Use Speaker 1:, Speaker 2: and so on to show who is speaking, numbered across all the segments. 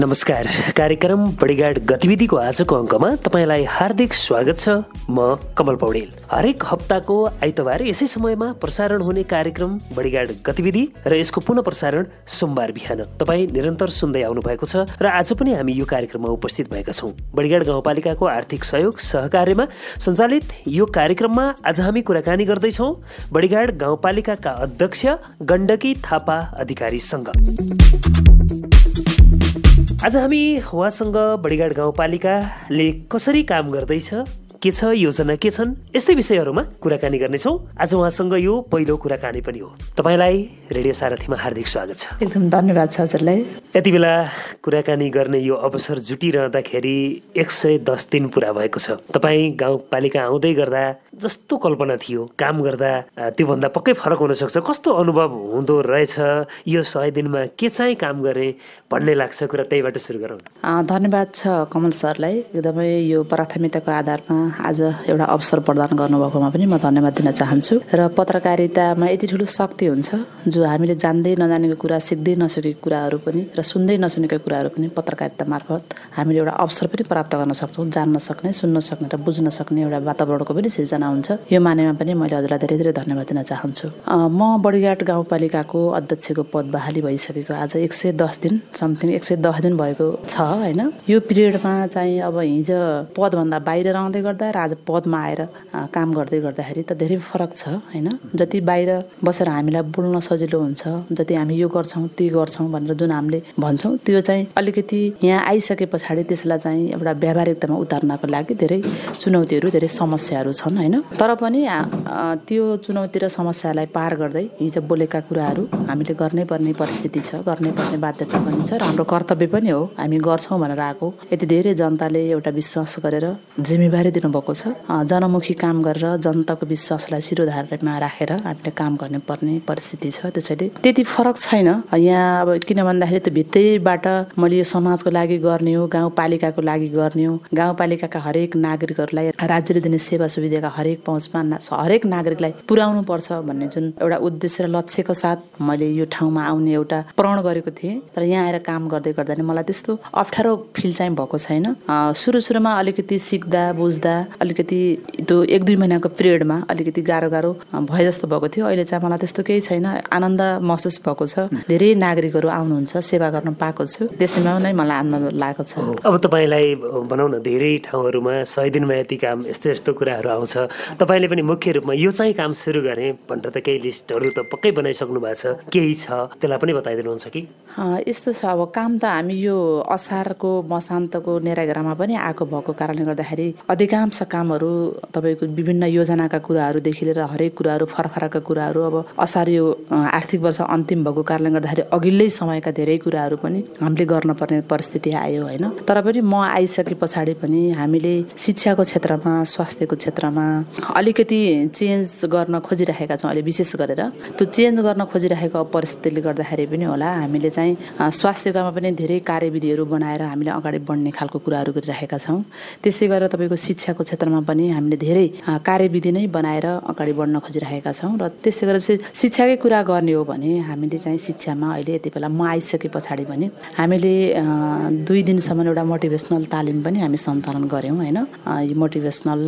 Speaker 1: नमस्कार। कार्यक्रम बडीगार्ड गतिविधिको आजको अङ्कमा तपाईँलाई हार्दिक स्वागत छ। म कमल पौडेल। हरेक हप्ताको आइतबार यसै समयमा प्रसारण हुने कार्यक्रम बडीगार्ड गतिविधि र यसको पुनः प्रसारण सोमबार बिहान तपाईँ निरन्तर सुन्दै आउनु भएको छ र आज पनि हामी यो कार्यक्रममा उपस्थित भएका छौँ। बडीगार्ड गाउँपालिकाको आर्थिक सहयोग सहकार्यमा सञ्चालित यो कार्यक्रममा आज हामी कुराकानी गर्दैछौँ बडीगार्ड गाउँपालिकाका अध्यक्ष गण्डकी थापा अधिकारीसँग। आज हामी उहाँसँग बडीगार्ड गाउँपालिकाले कसरी काम गर्दैछ, के छ योजना, के छन्, यस्तै विषयहरूमा कुराकानी गर्नेछौँ। आज उहाँसँग यो पहिलो कुराकानी पनि हो। तपाईँलाई रेडियो सारथीमा हार्दिक स्वागत छ।
Speaker 2: एकदम धन्यवाद छ हजुरलाई।
Speaker 1: यति बेला कुराकानी गर्ने यो अवसर जुटिरहँदाखेरि 110 दिन पुरा भएको छ। तपाईँ गाउँपालिका आउँदै गर्दा जस्तो कल्पना थियो काम गर्दा त्योभन्दा पक्कै फरक हुनसक्छ। कस्तो अनुभव हुँदो रहेछ, यो 100 दिनमा के चाहिँ काम गरेँ भन्ने लाग्छ, कुरा त्यहीबाट सुरु गरौँ।
Speaker 2: धन्यवाद छ कमल सरलाई। एकदमै यो प्राथमिकताको आधारमा आज एउटा अवसर प्रदान गर्नुभएकोमा पनि म धन्यवाद दिन चाहन्छु। र पत्रकारितामा यति ठुलो शक्ति हुन्छ जो हामीले जान्दै नजानेको कुरा, सिक्दै नसकेको कुराहरू पनि र सुन्दै नसुनेको कुराहरू पनि पत्रकारिता मार्फत हामीले एउटा अवसर पनि प्राप्त गर्न सक्छौँ। जान्न सक्ने, सुन्न सक्ने र बुझ्न सक्ने एउटा वातावरणको पनि सिर्जना हुन्छ। यो मानेमा पनि मैले हजुरलाई धेरै धेरै धन्यवाद दिन चाहन्छु। म बडीगार्ड गाउँपालिकाको अध्यक्षको पद बहाली भइसकेको आज 110 दिन समथिङ 110 दिन भएको छ होइन। यो पिरियडमा चाहिँ अब हिजो पदभन्दा बाहिर रहँदै गर्दा र आज पदमा आएर काम गर्दै गर्दाखेरि त धेरै फरक छ होइन। जति बाहिर बसेर हामीलाई बोल्न सजिलो हुन्छ, जति हामी यो गर्छौँ त्यो गर्छौँ भनेर जुन हामीले भन्छौँ त्यो चाहिँ अलिकति यहाँ आइसके पछाडि त्यसलाई चाहिँ एउटा व्यावहारिकतामा उतार्नको लागि धेरै चुनौतीहरू, धेरै समस्याहरू छन् होइन। तर पनि त्यो चुनौती र समस्यालाई पार गर्दै हिजो बोलेका कुराहरू हामीले गर्नै पर्ने परिस्थिति छ, गर्नै पर्ने बाध्यता पनि छ र हाम्रो कर्तव्य पनि हो। हामी गर्छौँ भनेर आएको यति धेरै जनताले एउटा विश्वास गरेर जिम्मेवारी दिनुभएको छ। जनमुखी काम गरेर जनताको विश्वासलाई शिरोधारमा राखेर हामीले काम गर्ने पर्ने परिस्थिति छ। त्यसैले त्यति फरक छैन यहाँ। अब किन भन्दाखेरि त्यो भित्रैबाट मैले यो समाजको लागि गर्ने हो, गाउँपालिकाको लागि गर्ने हो, गाउँपालिकाका हरेक नागरिकहरूलाई राज्यले दिने सेवा सुविधाका हरेक पहुँचमा हरेक नागरिकलाई पुर्याउनु पर्छ भन्ने जुन एउटा उद्देश्य र लक्ष्यको साथ मैले यो ठाउँमा आउने एउटा प्रण गरेको थिएँ। तर यहाँ आएर काम गर्दै गर्दा नि मलाई त्यस्तो अप्ठ्यारो फिल चाहिँ भएको छैन। सुरुमा अलिकति सिक्दा बुझ्दा अलिकति त्यो 1-2 महिनाको पिरियडमा अलिकति गाह्रो भए जस्तो भएको थियो। अहिले चाहिँ मलाई त्यस्तो केही छैन, आनन्द महसुस भएको छ। धेरै नागरिकहरू आउनुहुन्छ, सेवा गर्न पाएको छु, त्यसैमा नै मलाई आनन्द लागेको छ।
Speaker 1: अब तपाईँलाई भनौँ न धेरै ठाउँहरूमा 100 दिनमा यति काम, यस्तो कुराहरू आउँछ। तपाईँले पनि मुख्य रूपमा यो चाहिँ काम सुरु गरेँ भनेर त केही लिस्टहरू त पक्कै बनाइसक्नु भएको छ, केही छ त्यसलाई पनि बताइदिनुहुन्छ कि?
Speaker 2: यस्तो छ, अब काम त हामी यो असारको मसान्तको नेराग्रामा पनि आएको भएको कारणले गर्दाखेरि अधिकांश कामहरू तपाईँको विभिन्न योजनाका कुराहरूदेखि लिएर हरेक कुराहरू फरफरका कुराहरू अब असार यो आर्थिक वर्ष अन्तिम भएको कारणले गर्दाखेरि अघिल्लै समयका धेरै कुराहरू पनि हामीले गर्नुपर्ने परिस्थिति आयो होइन। तर पनि म आइसके पछाडि पनि हामीले शिक्षाको क्षेत्रमा, स्वास्थ्यको क्षेत्रमा अलिकति चेन्ज गर्न खोजिरहेका छौँ। अहिले विशेष गरेर त्यो चेन्ज गर्न खोजिरहेको परिस्थितिले गर्दाखेरि पनि होला हामीले चाहिँ स्वास्थ्यकामा पनि धेरै कार्यविधिहरू बनाएर हामीले अगाडि बढ्ने खालको कुराहरू गरिरहेका छौँ। त्यसै गरेर तपाईँको शिक्षाको क्षेत्रमा पनि हामीले धेरै कार्यविधि नै बनाएर अगाडि बढ्न खोजिरहेका छौँ। र त्यसै गरेर चाहिँ शिक्षाकै कुरा गर्ने हो भने हामीले चाहिँ शिक्षामा अहिले यति बेला म आइसके पछाडि पनि हामीले 2 दिनसम्म एउटा मोटिभेसनल तालिम पनि हामी सञ्चालन गऱ्यौँ होइन। यो मोटिभेसनल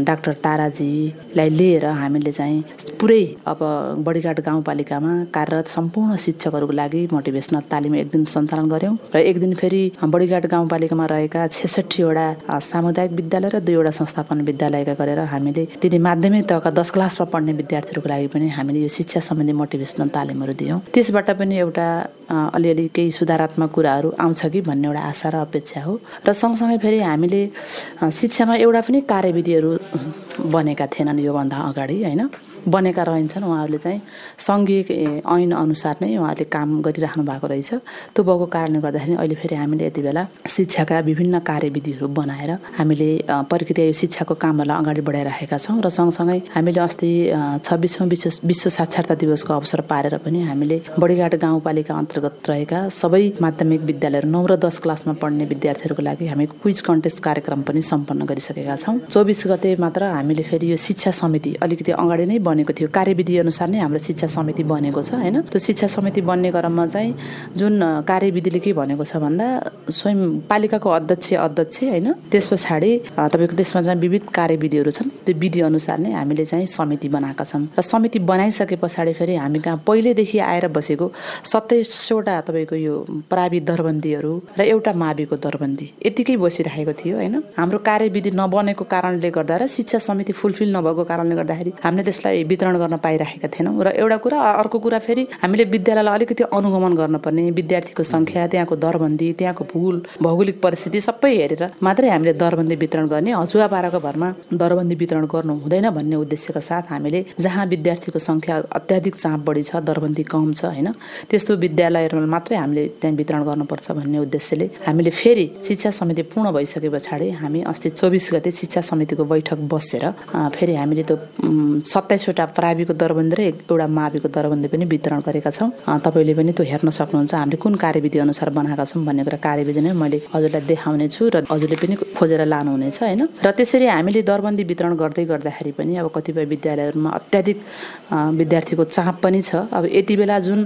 Speaker 2: डाक्टर ताराजीलाई लिएर हामीले चाहिँ पुरै अब बडीगार्ड गाउँपालिकामा कार्यरत सम्पूर्ण शिक्षकहरूको लागि मोटिभेसनल तालिम 1 दिन सञ्चालन गऱ्यौँ र 1 दिन फेरि बडीगार्ड गाउँपालिकामा रहेका 66 वटा सामुदायिक विद्यालय र 2 वटा संस्थापन विद्यालयका गरेर हामीले तिनी माध्यमिक तहका 10 क्लासमा पढ्ने विद्यार्थीहरूको लागि पनि हामीले यो शिक्षा सम्बन्धी मोटिभेसनल तालिमहरू दियौँ। त्यसबाट पनि एउटा अलिअलि केही सुधारात्मक कुराहरू आउँछ कि भन्ने एउटा आशा र अपेक्षा हो। र सँगसँगै फेरि हामीले शिक्षामा एउटा पनि कार्यविधिहरू बनेका थिएनन् योभन्दा अगाडि होइन। बनेका रहन्छन्। उहाँहरूले चाहिँ सङ्घीय ऐन अनुसार नै उहाँहरूले काम गरिराख्नु भएको रहेछ। त्यो भएको कारणले गर्दाखेरि अहिले फेरि हामीले यति बेला शिक्षाका विभिन्न कार्यविधिहरू बनाएर हामीले प्रक्रिया शिक्षाको कामहरूलाई अगाडि बढाइरहेका छौँ। र सँगसँगै हामीले अस्ति 26औं विश्व साक्षरता दिवसको अवसर पारेर पनि हामीले बडीगार्ड गाउँपालिका अन्तर्गत रहेका सबै माध्यमिक विद्यालयहरू 9 र 10 क्लासमा पढ्ने विद्यार्थीहरूको लागि हामी क्विज कन्टेस्ट कार्यक्रम पनि सम्पन्न गरिसकेका छौँ। 24 गते मात्र हामीले फेरि यो शिक्षा समिति अलिकति अगाडि नै बनेको थियो, कार्यविधि अनुसार नै हाम्रो शिक्षा समिति बनेको छ हैन। त्यो शिक्षा समिति बन्ने क्रममा चाहिँ जुन कार्यविधिले के भनेको छ भन्दा स्वयं पालिकाको अध्यक्ष हैन, त्यस पछाडि तपाईको त्यसमा चाहिँ विविध कार्यविधिहरू छन्, त्यो विधि अनुसार नै हामीले चाहिँ समिति बनाएका छौँ। र समिति बनाइसके पछाडि फेरि हामी कहाँ पहिलेदेखि आएर बसेको 27वटा तपाईको यो प्रावि दरबन्दीहरू र एउटा माविको दरबन्दी यतिकै बसिरहेको थियो हैन। हाम्रो कार्यविधि नबनेको कारणले गर्दा र शिक्षा समिति फुलफिल नभएको कारणले गर्दाखेरि हामीले त्यसलाई वितरण गर्न पाइरहेका थिएनौँ। र एउटा कुरा, अर्को कुरा फेरि हामीले विद्यालयलाई अलिकति अनुगमन गर्नुपर्ने, विद्यार्थीको संख्या, त्यहाँको दरबन्दी, त्यहाँको भौगोलिक परिस्थिति सबै हेरेर मात्रै हामीले दरबन्दी वितरण गर्ने, हजुवा पाराको भरमा दरबन्दी वितरण गर्नु हुँदैन भन्ने उद्देश्यका साथ हामीले जहाँ विद्यार्थीको संख्या अत्याधिक चाप बढी छ, दरबन्दी कम छ हैन, त्यस्तो विद्यालयहरूमा मात्रै हामीले त्यहाँ वितरण गर्नुपर्छ भन्ने उद्देश्यले हामीले फेरि शिक्षा समिति पूर्ण भइसके पछाडि हामी अस्ति 24 गते शिक्षा समितिको बैठक बसेर फेरि हामीले त्यो 27वटा प्राविको दरबन्दी र एउटा माविको दरबन्दी पनि वितरण गरेका छौँ। तपाईँले पनि त्यो हेर्न सक्नुहुन्छ हामीले कुन कार्यविधि अनुसार बनाएका छौँ भन्ने कुरा कार्यविधि नै मैले हजुरलाई देखाउने छु र हजुरले पनि खोजेर लानुहुनेछ हैन। र त्यसरी हामीले दरबन्दी वितरण गर्दै गर्दाखेरि पनि अब कतिपय विद्यालयहरूमा अत्याधिक विद्यार्थीको चाप पनि छ। अब यति बेला जुन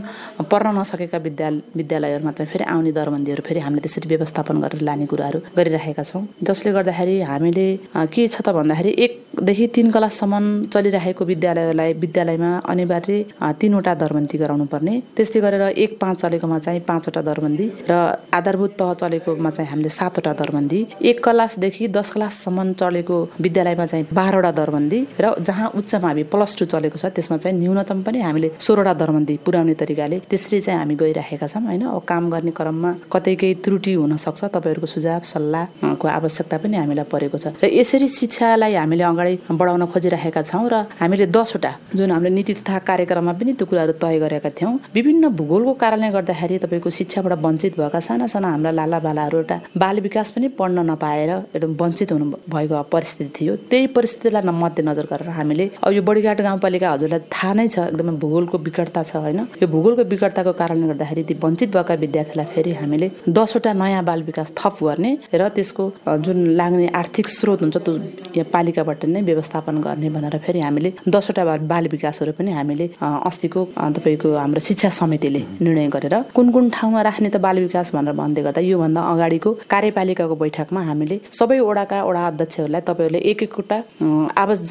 Speaker 2: पढ्न नसकेका विद्यालयहरूमा चाहिँ फेरि आउने दरबन्दीहरू फेरि हामीले त्यसरी व्यवस्थापन गरेर लाने कुराहरू गरिरहेका छौँ, जसले गर्दाखेरि हामीले के छ त भन्दाखेरि 1 देखि 3 क्लाससम्म चलिरहेको विद्यालयमा अनिवार्य 3वटा दरबन्दी गराउनु पर्ने। त्यस्तै गरेर 1-5 चलेकोमा चाहिँ 5वटा दरबन्दी र आधारभूत तह चलेकोमा चाहिँ हामीले 7वटा दरबन्दी, 1 क्लासदेखि 10 क्लाससम्म चलेको विद्यालयमा चाहिँ 12वटा दरबन्दी र जहाँ उच्च मावि +2 चलेको छ त्यसमा चाहिँ न्यूनतम पनि हामीले 16वटा दरबन्दी पुर्याउने तरिकाले त्यसरी चाहिँ हामी गइरहेका छौँ हैन। अब काम गर्ने क्रममा कतै केही त्रुटि हुन सक्छ, तपाईहरुको सुझाव सल्लाहको आवश्यकता पनि हामीलाई परेको छ र यसरी शिक्षालाई हामीले अगाडि बढाउन खोजिरहेका छौँ। र हामीले 10वटा जुन हामीले नीति तथा कार्यक्रममा पनि त्यो कुराहरू तय गरेका थियौँ। विभिन्न भूगोलको कारणले गर्दाखेरि तपाईको शिक्षाबाट वञ्चित भएका साना हाम्रा लालाबालाहरू एउटा बाल विकास पनि पढ्न नपाएर एकदम वञ्चित हुनु भएको परिस्थिति थियो। त्यही परिस्थितिलाई मध्यनजर गरेर हामीले अब यो बडीघाट गाउँपालिका हजुरलाई थाहा नै छ एकदमै भूगोलको विकटता छ हैन। यो भूगोलको विकटताको कारणले गर्दाखेरि ती वञ्चित भएका विद्यार्थीलाई फेरि हामीले 10वटा नयाँ बाल विकास थप गर्ने र त्यसको जुन लाग्ने आर्थिक स्रोत हुन्छ त्यो यहाँ पालिकाबाट नै व्यवस्थापन गर्ने भनेर फेरि हामीले 10वटा बाल विकासहरू पनि हामीले अस्तिको तपाईको हाम्रो शिक्षा समितिले निर्णय गरेर कुन ठाउँमा राख्ने त बाल विकास भनेर भन्दै गर्दा यो भन्दा अगाडिको कार्यपालिकाको बैठकमा हामीले सबै वडाका वडा अध्यक्षहरूलाई तपाईहरुले एक-एकवटा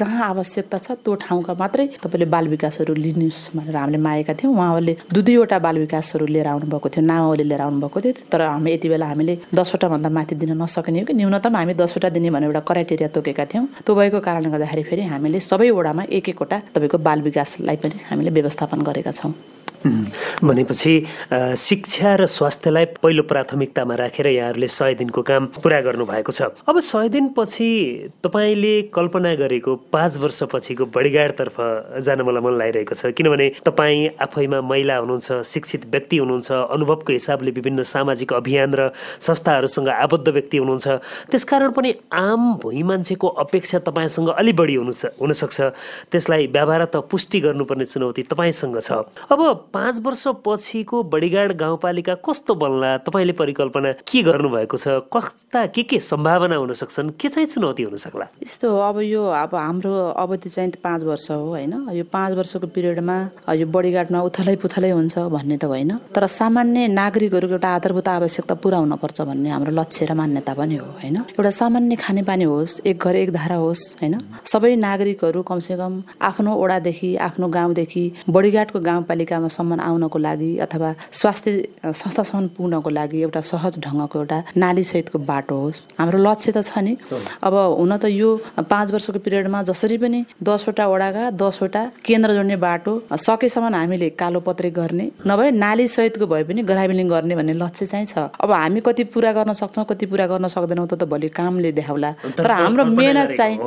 Speaker 2: जहाँ आवश्यकता छ त्यो ठाउँका मात्रै तपाईले बाल विकासहरू लिनुस् भनेर हामीले मागेका थियौँ। उहाँहरूले 2-2वटा बाल विकासहरू लिएर आउनु भएको थियो, नामावली लिएर आउनु भएको थियो। तर हामी यति बेला हामीले 10वटा भन्दा माथि दिन नसक्ने हो कि न्यूनतम हामी 10वटा दिने भनेर एउटा क्राइटेरिया तोकेका थियौँ। त्यो भएको कारणले गर्दाखेरि फेरि हामीले सबै वडामा एक-एकवटा तपाईको बाल विकासलाई पनि हामीले व्यवस्थापन गरेका छौँ।
Speaker 1: भनेपछि शिक्षा र स्वास्थ्यलाई पहिलो प्राथमिकतामा राखेर यहाँहरूले 100 दिनको काम पुरा गर्नु भएको छ। अब 100 दिनपछि तपाईँले कल्पना गरेको 5 वर्षपछिको बडीघाटतर्फ जान मलाई मन लागिरहेको छ, किनभने तपाईँ आफैमा महिला हुनुहुन्छ, शिक्षित व्यक्ति हुनुहुन्छ, अनुभवको हिसाबले विभिन्न सामाजिक अभियान र संस्थाहरूसँग आबद्ध व्यक्ति हुनुहुन्छ। त्यसकारण पनि आम भुइँ मान्छेको अपेक्षा तपाईँसँग अलि बढी हुनसक्छ। त्यसलाई व्यवहारत पुष्टि गर्नुपर्ने चुनौती तपाईँसँग छ। अब 5 वर्षपछिको बडीघाट गाउँपालिका कस्तो बन्ला, तपाईँले परिकल्पना के गर्नुभएको छ, कस्ता के सम्भावना हुन सक्छन्, के चाहिँ चुनौती हुन सक्ला?
Speaker 2: यस्तो अब हाम्रो अवधि चाहिँ 5 वर्ष हो हैन। यो 5 वर्षको पिरियडमा यो बडीघाटमा उथलै पुथलै हुन्छ भन्ने त होइन, तर सामान्य नागरिकहरूको एउटा आधारभूत आवश्यकता पूरा हुनुपर्छ भन्ने हाम्रो लक्ष्य र मान्यता पनि हो हैन। एउटा सामान्य खानेपानी होस्, एक घर एक धारा होस् हैन। सबै नागरिकहरू कमसेकम आफ्नो वडादेखि आफ्नो गाउँदेखि बडीघाटको गाउँपालिकामा सम्म आउनको लागि अथवा स्वास्थ्य संस्थासम्म पुग्नको लागि एउटा सहज ढङ्गको एउटा नाली सहितको बाटो होस्, हाम्रो लक्ष्य त छ नि। अब हुन त यो 5 वर्षको पिरियडमा जसरी पनि 10वटा वडाका 10वटा केन्द्र जोड्ने बाटो सकेसम्म हामीले कालोपत्रे गर्ने, नभए नाली सहितको भए पनि ग्राभेलिङ गर्ने भन्ने लक्ष्य चाहिँ छ। अब हामी कति पुरा गर्न सक्छौँ कति पुरा गर्न सक्दैनौँ त भोलि कामले देखाउला। तर हाम्रो मेहनत चाहिँ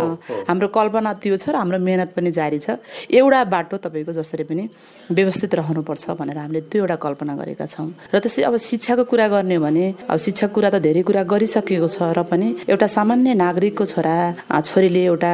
Speaker 2: हाम्रो कल्पना त्यो छ र हाम्रो मेहनत पनि जारी छ। एउटा बाटो तपाईको जसरी पनि व्यवस्थित रहनु पाउनुपर्छ भनेर हामीले त्यो एउटा कल्पना गरेका छौँ। र त्यस्तै अब शिक्षाको कुरा गर्ने हो भने अब शिक्षाको कुरा त धेरै कुरा गरिसकेको छ र पनि एउटा सामान्य नागरिकको छोरा छोरीले एउटा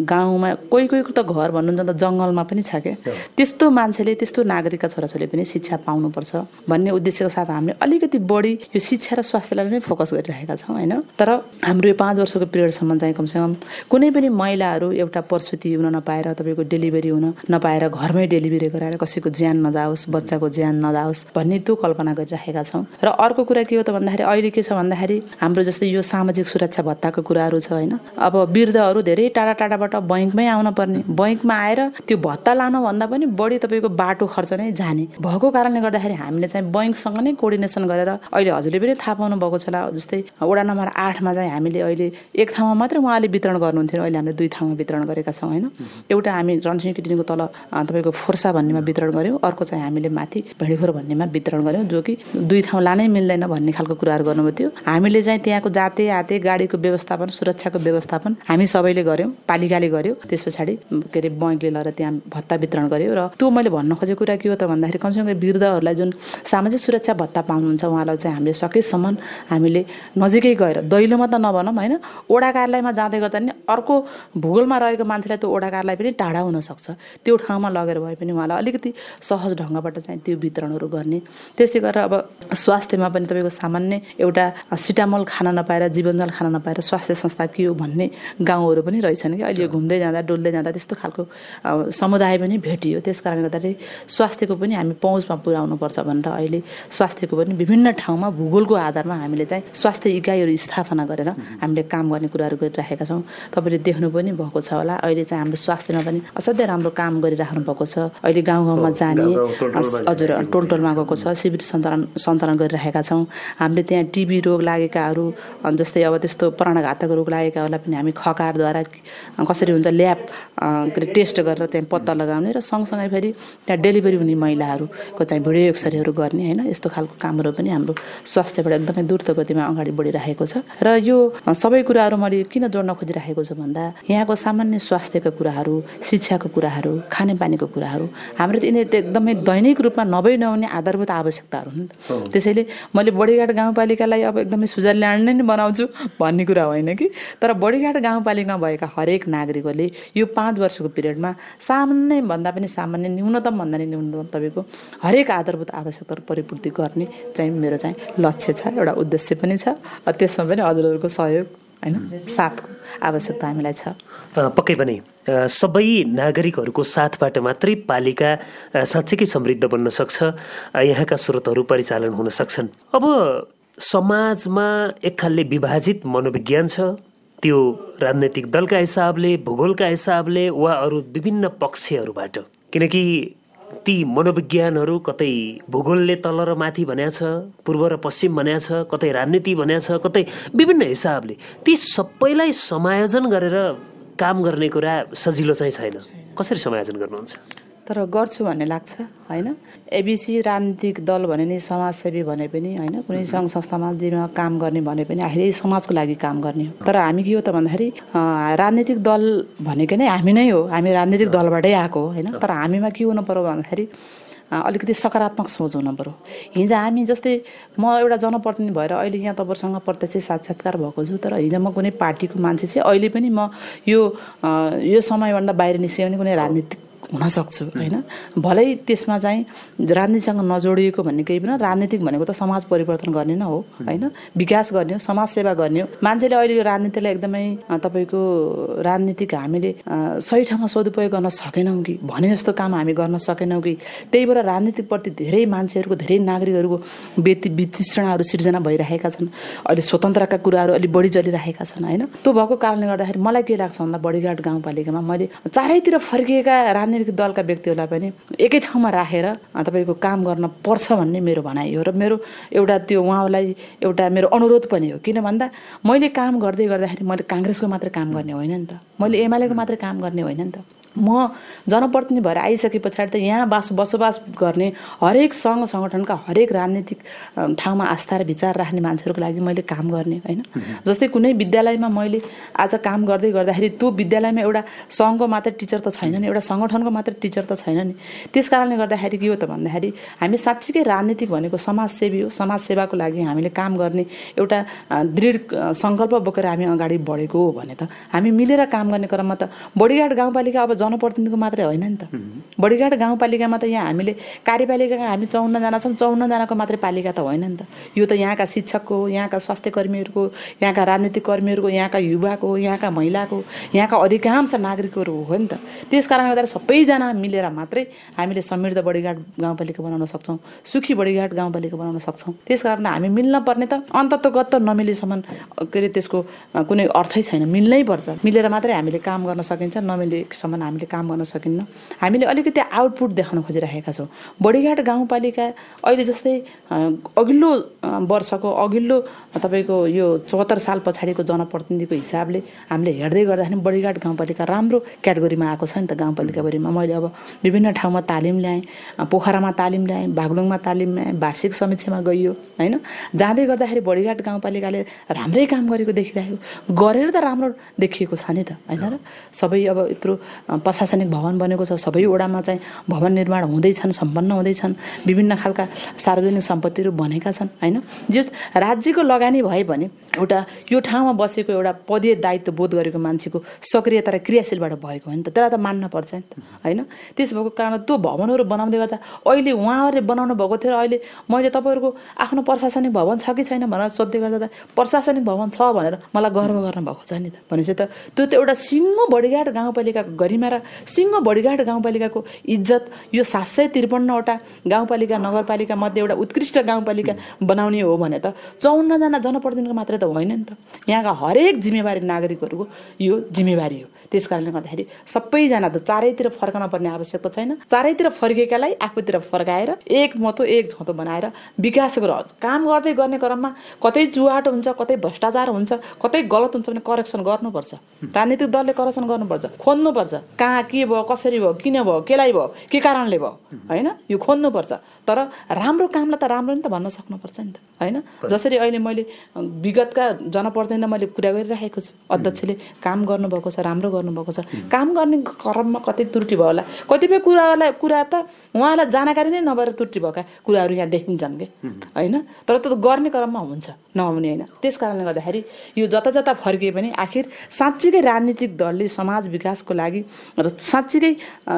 Speaker 2: गाउँमा कोही त घर भन्नुहुन्छ त जङ्गलमा पनि छ क्या, त्यस्तो मान्छेले त्यस्तो नागरिकका छोराछोरीले पनि शिक्षा पाउनुपर्छ भन्ने उद्देश्यको साथ हामीले अलिकति बढी यो शिक्षा र स्वास्थ्यलाई नै फोकस गरिरहेका छौँ होइन। तर हाम्रो यो 5 वर्षको पिरियडसम्म चाहिँ कमसेकम कुनै पनि महिलाहरू एउटा प्रसुति हुन नपाएर, तपाईँको डेलिभरी हुन नपाएर घरमै डेलिभरी गराएर कसैको ज्यान नजाओस्, बच्चाको ज्यान नजाओस् भन्ने त्यो कल्पना गरिरहेका छौँ। र अर्को कुरा के हो त भन्दाखेरि अहिले के छ भन्दाखेरि हाम्रो जस्तै यो सामाजिक सुरक्षा भत्ताको कुराहरू छ होइन। अब वृद्धहरू धेरै टाढा टाढाबाट बैङ्कमै आउन पर्ने, बैङ्कमा आएर त्यो भत्ता लानुभन्दा पनि बढी तपाईँको बाटो खर्च नै जाने भएको कारणले गर्दाखेरि हामीले चाहिँ बैङ्कसँग नै कोअर्डिनेसन गरेर अहिले हजुरले पनि थाहा पाउनु भएको छ। जस्तै वडा नम्बर 8मा चाहिँ हामीले अहिले एक ठाउँमा मात्रै उहाँले वितरण गर्नुहुन्थ्यो, अहिले हामीले 2 ठाउँमा वितरण गरेका छौँ होइन। एउटा हामी रणसिंह किटिङको तल तपाईँको फोर्सा भन्नेमा वितरण गऱ्यौँ, अर्को चाहिँ हामीले माथि भेडीखोर भन्नेमा वितरण गऱ्यौँ, जो कि 2 ठाउँ लानै मिल्दैन भन्ने खालको कुराहरू गर्नुभयो थियो। हामीले चाहिँ त्यहाँको जाते आते गाडीको व्यवस्थापन, सुरक्षाको व्यवस्थापन हामी सबैले गऱ्यौँ, पालिकाले गर्यो। त्यस पछाडि के अरे बैङ्कले लगेर त्यहाँ भत्ता वितरण गर्यो। र त्यो मैले भन्न खोजेको कुरा के हो त भन्दाखेरि कमसेकम वृद्धहरूलाई जुन सामाजिक सुरक्षा भत्ता पाउनुहुन्छ उहाँलाई चाहिँ हामीले सकेसम्म हामीले नजिकै गएर दैलोमा त नभनौँ होइन, वडा कार्यालयमा जाँदै गर्दा नि अर्को भूगोलमा रहेको मान्छेलाई त्यो वडा कार्यालय पनि टाढा हुनसक्छ, त्यो ठाउँमा लगेर भए पनि उहाँलाई अलिकति सहज ढङ्गबाट चाहिँ त्यो वितरणहरू गर्ने। त्यस्तै गरेर अब स्वास्थ्यमा पनि तपाईँको सामान्य एउटा सिटामोल खान नपाएर, जीवनजल खान नपाएर स्वास्थ्य संस्था के हो भन्ने गाउँहरू पनि रहेछन् कि अहिले घुम्दै जाँदा डुल्दै जाँदा त्यस्तो खालको समुदाय पनि भेटियो। त्यस कारणले गर्दाखेरि स्वास्थ्यको पनि हामी पहुँचमा पुर्याउनुपर्छ भनेर अहिले स्वास्थ्यको पनि विभिन्न ठाउँमा भूगोलको आधारमा हामीले चाहिँ स्वास्थ्य इकाइहरू स्थापना गरेर हामीले काम गर्ने कुराहरू गरिरहेका छौँ। तपाईँले देख्नु पनि भएको छ होला, अहिले चाहिँ हाम्रो स्वास्थ्यमा पनि असाध्यै राम्रो काम गरिराख्नु भएको छ। अहिले गाउँ गाउँमा जाने, हजुर टोल टोलमा गएको छ, शिविर सञ्चालन गरिरहेका छौँ। हामीले त्यहाँ टिबी रोग लागेकाहरू जस्तै अब त्यस्तो प्राणघातक रोग लागेकाहरूलाई पनि हामी खकारद्वारा कसरी हुन्छ ल्याब टेस्ट गरेर त्यहाँ पत्ता लगाउने र सँगसँगै फेरि त्यहाँ डेलिभरी हुने महिलाहरूको चाहिँ भिडियो एक्सरेहरू गर्ने होइन। यस्तो खालको कामहरू पनि हाम्रो स्वास्थ्यबाट एकदमै द्रुत गतिमा अगाडि बढिरहेको छ। र यो सबै कुराहरू मैले किन जोड्न खोजिरहेको छु भन्दा यहाँको सामान्य स्वास्थ्यका कुराहरू, शिक्षाको कुराहरू, खानेपानीको कुराहरू हाम्रो यिनी एकदमै दैनिक रूपमा नहुने आधारभूत आवश्यकताहरू हुन्। त्यसैले मैले बडीघाट गाउँपालिकालाई अब एकदमै स्विजरल्यान्ड नै बनाउँछु भन्ने कुरा होइन कि, तर बडीघाट गाउँपालिकामा भएका हरेक नागरिकहरूले यो 5 वर्षको पिरियडमा सामान्यभन्दा पनि सामान्य, न्यूनतम भन्दा नि न्यूनतम तपाईँको हरेक आधारभूत आवश्यकताहरू परिपूर्ति गर्ने चाहिँ मेरो चाहिँ लक्ष्य छ, एउटा उद्देश्य पनि छ। त्यसमा पनि हजुरहरूको सहयोग होइन साथको आवश्यकता हामीलाई छ।
Speaker 1: पक्कै पनि सबै नागरिकहरूको साथबाट मात्रै पालिका साँच्चैकै समृद्ध बन्न सक्छ, यहाँका स्रोतहरू परिचालन हुन सक्छन्। अब समाजमा एक खालले विभाजित मनोविज्ञान छ, त्यो राजनैतिक दलका हिसाबले, भूगोलका हिसाबले वा अरू विभिन्न पक्षहरूबाट, किनकि ती मनोविज्ञानहरू कतै भूगोलले तल र माथि भनेको छ, पूर्व र पश्चिम भनेको छ, कतै राजनीति भनेको छ, कतै विभिन्न हिसाबले ती सबैलाई समायोजन गरेर काम गर्ने कुरा सजिलो चाहिँ छैन। कसरी समायोजन गर्नुहुन्छ?
Speaker 2: तर गर्छु भन्ने लाग्छ होइन। एबिसी राजनीतिक दल भने नि समाजसेवी भने पनि होइन, कुनै सङ्घ संस्थामा जेमा काम गर्ने भने पनि आखिरै समाजको लागि काम गर्ने हो। तर हामी के हो त भन्दाखेरि राजनीतिक दल भनेकै नै हामी नै हो, हामी राजनीतिक दलबाटै आएको हो होइन। तर हामीमा के हुनु पर्यो भन्दाखेरि अलिकति सकारात्मक सोच हुनु पर्यो। हिजो हामी जस्तै म एउटा जनप्रतिनिधि भएर अहिले यहाँ तपाईँसँग प्रत्यक्ष साक्षात्कार भएको छु, तर हिजो म कुनै पार्टीको मान्छे चाहिँ अहिले पनि म यो समयभन्दा बाहिर निस्क्यो भने कुनै राजनीतिक हुन सक्छु होइन। भलै त्यसमा चाहिँ राजनीतिसँग नजोडिएको भन्ने केही पनि, राजनीतिक भनेको त समाज परिवर्तन गर्ने नै हो होइन, विकास गर्ने हो, समाज सेवा गर्ने हो। मान्छेले अहिले यो राजनीतिलाई एकदमै तपाईँको राजनीतिक हामीले सही ठाउँमा सदुपयोग गर्न सकेनौँ कि, भने जस्तो काम हामी गर्न सकेनौँ कि, त्यही भएर राजनीतिप्रति धेरै मान्छेहरूको, धेरै नागरिकहरूको वितृष्णाहरू सिर्जना भइरहेका छन्। अहिले स्वतन्त्रका कुराहरू अलिक बढी चलिरहेका छन् होइन। त्यो भएको कारणले गर्दाखेरि मलाई के लाग्छ भन्दा बडीघाट गाउँपालिकामा मैले चारैतिर फर्किएका राजनीतिक दलका व्यक्तिहरूलाई पनि एकै ठाउँमा राखेर तपाईँको काम गर्न पर्छ भन्ने मेरो भनाइ हो। र मेरो एउटा त्यो उहाँलाई एउटा मेरो अनुरोध पनि हो। किन भन्दा मैले काम गर्दै गर्दाखेरि मैले काङ्ग्रेसको मात्रै काम गर्ने होइन नि त, मैले एमालेको मात्रै काम गर्ने होइन नि त, म जनप्रतिनिधि भएर आइसके पछाडि त यहाँ बसोबास गर्ने हरेक सङ्घ सङ्गठनका हरेक राजनीतिक ठाउँमा आस्था र विचार राख्ने मान्छेहरूको लागि मैले काम गर्ने होइन। जस्तै कुनै विद्यालयमा मैले आज काम गर्दै गर्दाखेरि त्यो विद्यालयमा एउटा सङ्घको मात्रै टिचर त छैन नि, एउटा सङ्गठनको मात्रै टिचर त छैन नि। त्यस कारणले गर्दाखेरि के हो त भन्दाखेरि हामी साँच्चीकै राजनीतिक भनेको समाजसेवी हो। समाजसेवाको लागि हामीले काम गर्ने एउटा दृढ सङ्कल्प बोकेर हामी अगाडि बढेको हो भने त हामी मिलेर काम गर्ने क्रममा त बडिघाट गाउँपालिका अब जनप्रतिनिधिको मात्रै होइन नि त। बडिघाट गाउँपालिकामा त यहाँ हामीले कार्यपालिकाका हामी 54 जना छौँ, 54 जनाको मात्रै पालिका त होइन नि त। यो त यहाँका शिक्षकको, यहाँका स्वास्थ्य कर्मीहरूको, यहाँका राजनीतिक कर्मीहरूको, यहाँका युवाको, यहाँका महिलाको, यहाँका अधिकांश नागरिकहरू हो नि त। त्यस कारणले गर्दा सबैजना मिलेर मात्रै हामीले समृद्ध बडिघाट गाउँपालिका बनाउन सक्छौँ, सुखी बडिघाट गाउँपालिका बनाउन सक्छौँ। त्यस कारण हामी मिल्न पर्ने त अन्ततगत नमिलेसम्म के अरे त्यसको कुनै अर्थै छैन। मिल्नै पर्छ, मिलेर मात्रै हामीले काम गर्न सकिन्छ, नमिलेसम्म हामीले काम गर्न सकिन्न। हामीले अलिकति आउटपुट देखाउन खोजिरहेका छौँ। बडिघाट गाउँपालिका अहिले जस्तै अघिल्लो वर्षको अघिल्लो तपाईँको यो 74 साल पछाडिको जनप्रतिनिधिको हिसाबले हामीले हेर्दै गर्दाखेरि बडिघाट गाउँपालिका राम्रो क्याटेगोरीमा आएको छ नि त। गाउँपालिकाभरिमा मैले अब विभिन्न ठाउँमा तालिम ल्याएँ, पोखरामा तालिम ल्याएँ, बागलुङमा तालिम ल्याएँ, वार्षिक समीक्षामा गइयो होइन। जाँदै गर्दाखेरि बडिघाट गाउँपालिकाले राम्रै काम गरेको देखिरहेको, गरेर त राम्रो देखिएको छ नि त होइन र। सबै अब यत्रो प्रशासनिक भवन बनेको छ, सबै वडामा चाहिँ भवन निर्माण हुँदैछन्, सम्पन्न हुँदैछन्, विभिन्न खालका सार्वजनिक सम्पत्तिहरू बनेका छन् होइन। जस राज्यको लगानी भए भने एउटा यो ठाउँमा बसेको एउटा पदीय दायित्व बोध गरेको मान्छेको सक्रियता र क्रियाशीलबाट भएको हो नि त। त्यसलाई त मान्न पर्छ नि त होइन। त्यस भएको कारण त्यो भवनहरू बनाउँदै गर्दा अहिले उहाँहरूले बनाउनु भएको थियो र अहिले मैले तपाईँहरूको आफ्नो प्रशासनिक भवन छ कि छैन भनेर सोध्दै गर्दा त प्रशासनिक भवन छ भनेर मलाई गर्व गर्न भएको छ नि त। भनेपछि त त्यो त एउटा सिङ्गो बडिघाट गाउँपालिकाको गरिमा र सिङ्गो बडिघाट गाउँपालिकाको इज्जत यो 753वटा गाउँपालिका नगरपालिका मध्ये एउटा उत्कृष्ट गाउँपालिका बनाउने हो भने त 54 जना जनप्रतिनिधिको मात्रै त होइन नि त। यहाँका हरेक जिम्मेवारी नागरिकहरूको यो जिम्मेवारी हो। त्यस कारणले गर्दाखेरि सबैजना त चारैतिर फर्कन पर्ने आवश्यकता छैन। चारैतिर फर्केकालाई आफूतिर फर्काएर एक मतो एक झोतो बनाएर विकास काम गर्दै गर्ने क्रममा कतै चुहाटो हुन्छ, कतै भ्रष्टाचार हुन्छ, कतै गलत हुन्छ भने करेक्सन गर्नुपर्छ। राजनीतिक दलले करेक्सन गर्नुपर्छ, खोज्नुपर्छ कहाँ के भयो, कसरी भयो, किन भयो, केलाई भयो, के कारणले भयो होइन। यो खोज्नुपर्छ। तर राम्रो कामलाई त राम्रो नि त भन्न सक्नुपर्छ नि त होइन। जसरी अहिले मैले विगतका जनप्रतिनिधिलाई मैले कुरा गरिराखेको छु, अध्यक्षले काम गर्नुभएको छ, राम्रो गर्नुभएको छ। काम गर्ने क्रममा कतै त्रुटि भयो होला, कतिपय कुरा त उहाँलाई जानकारी नै नभएर त्रुटि भएका कुराहरू यहाँ देखिन्छन् कि होइन। तर त्यो गर्ने क्रममा हुन्छ, नहुने होइन। त्यस कारणले गर्दाखेरि यो जता जता फर्किए पनि आखिर साँच्चीकै राजनीतिक दलले समाज विकासको लागि र साँच्चीकै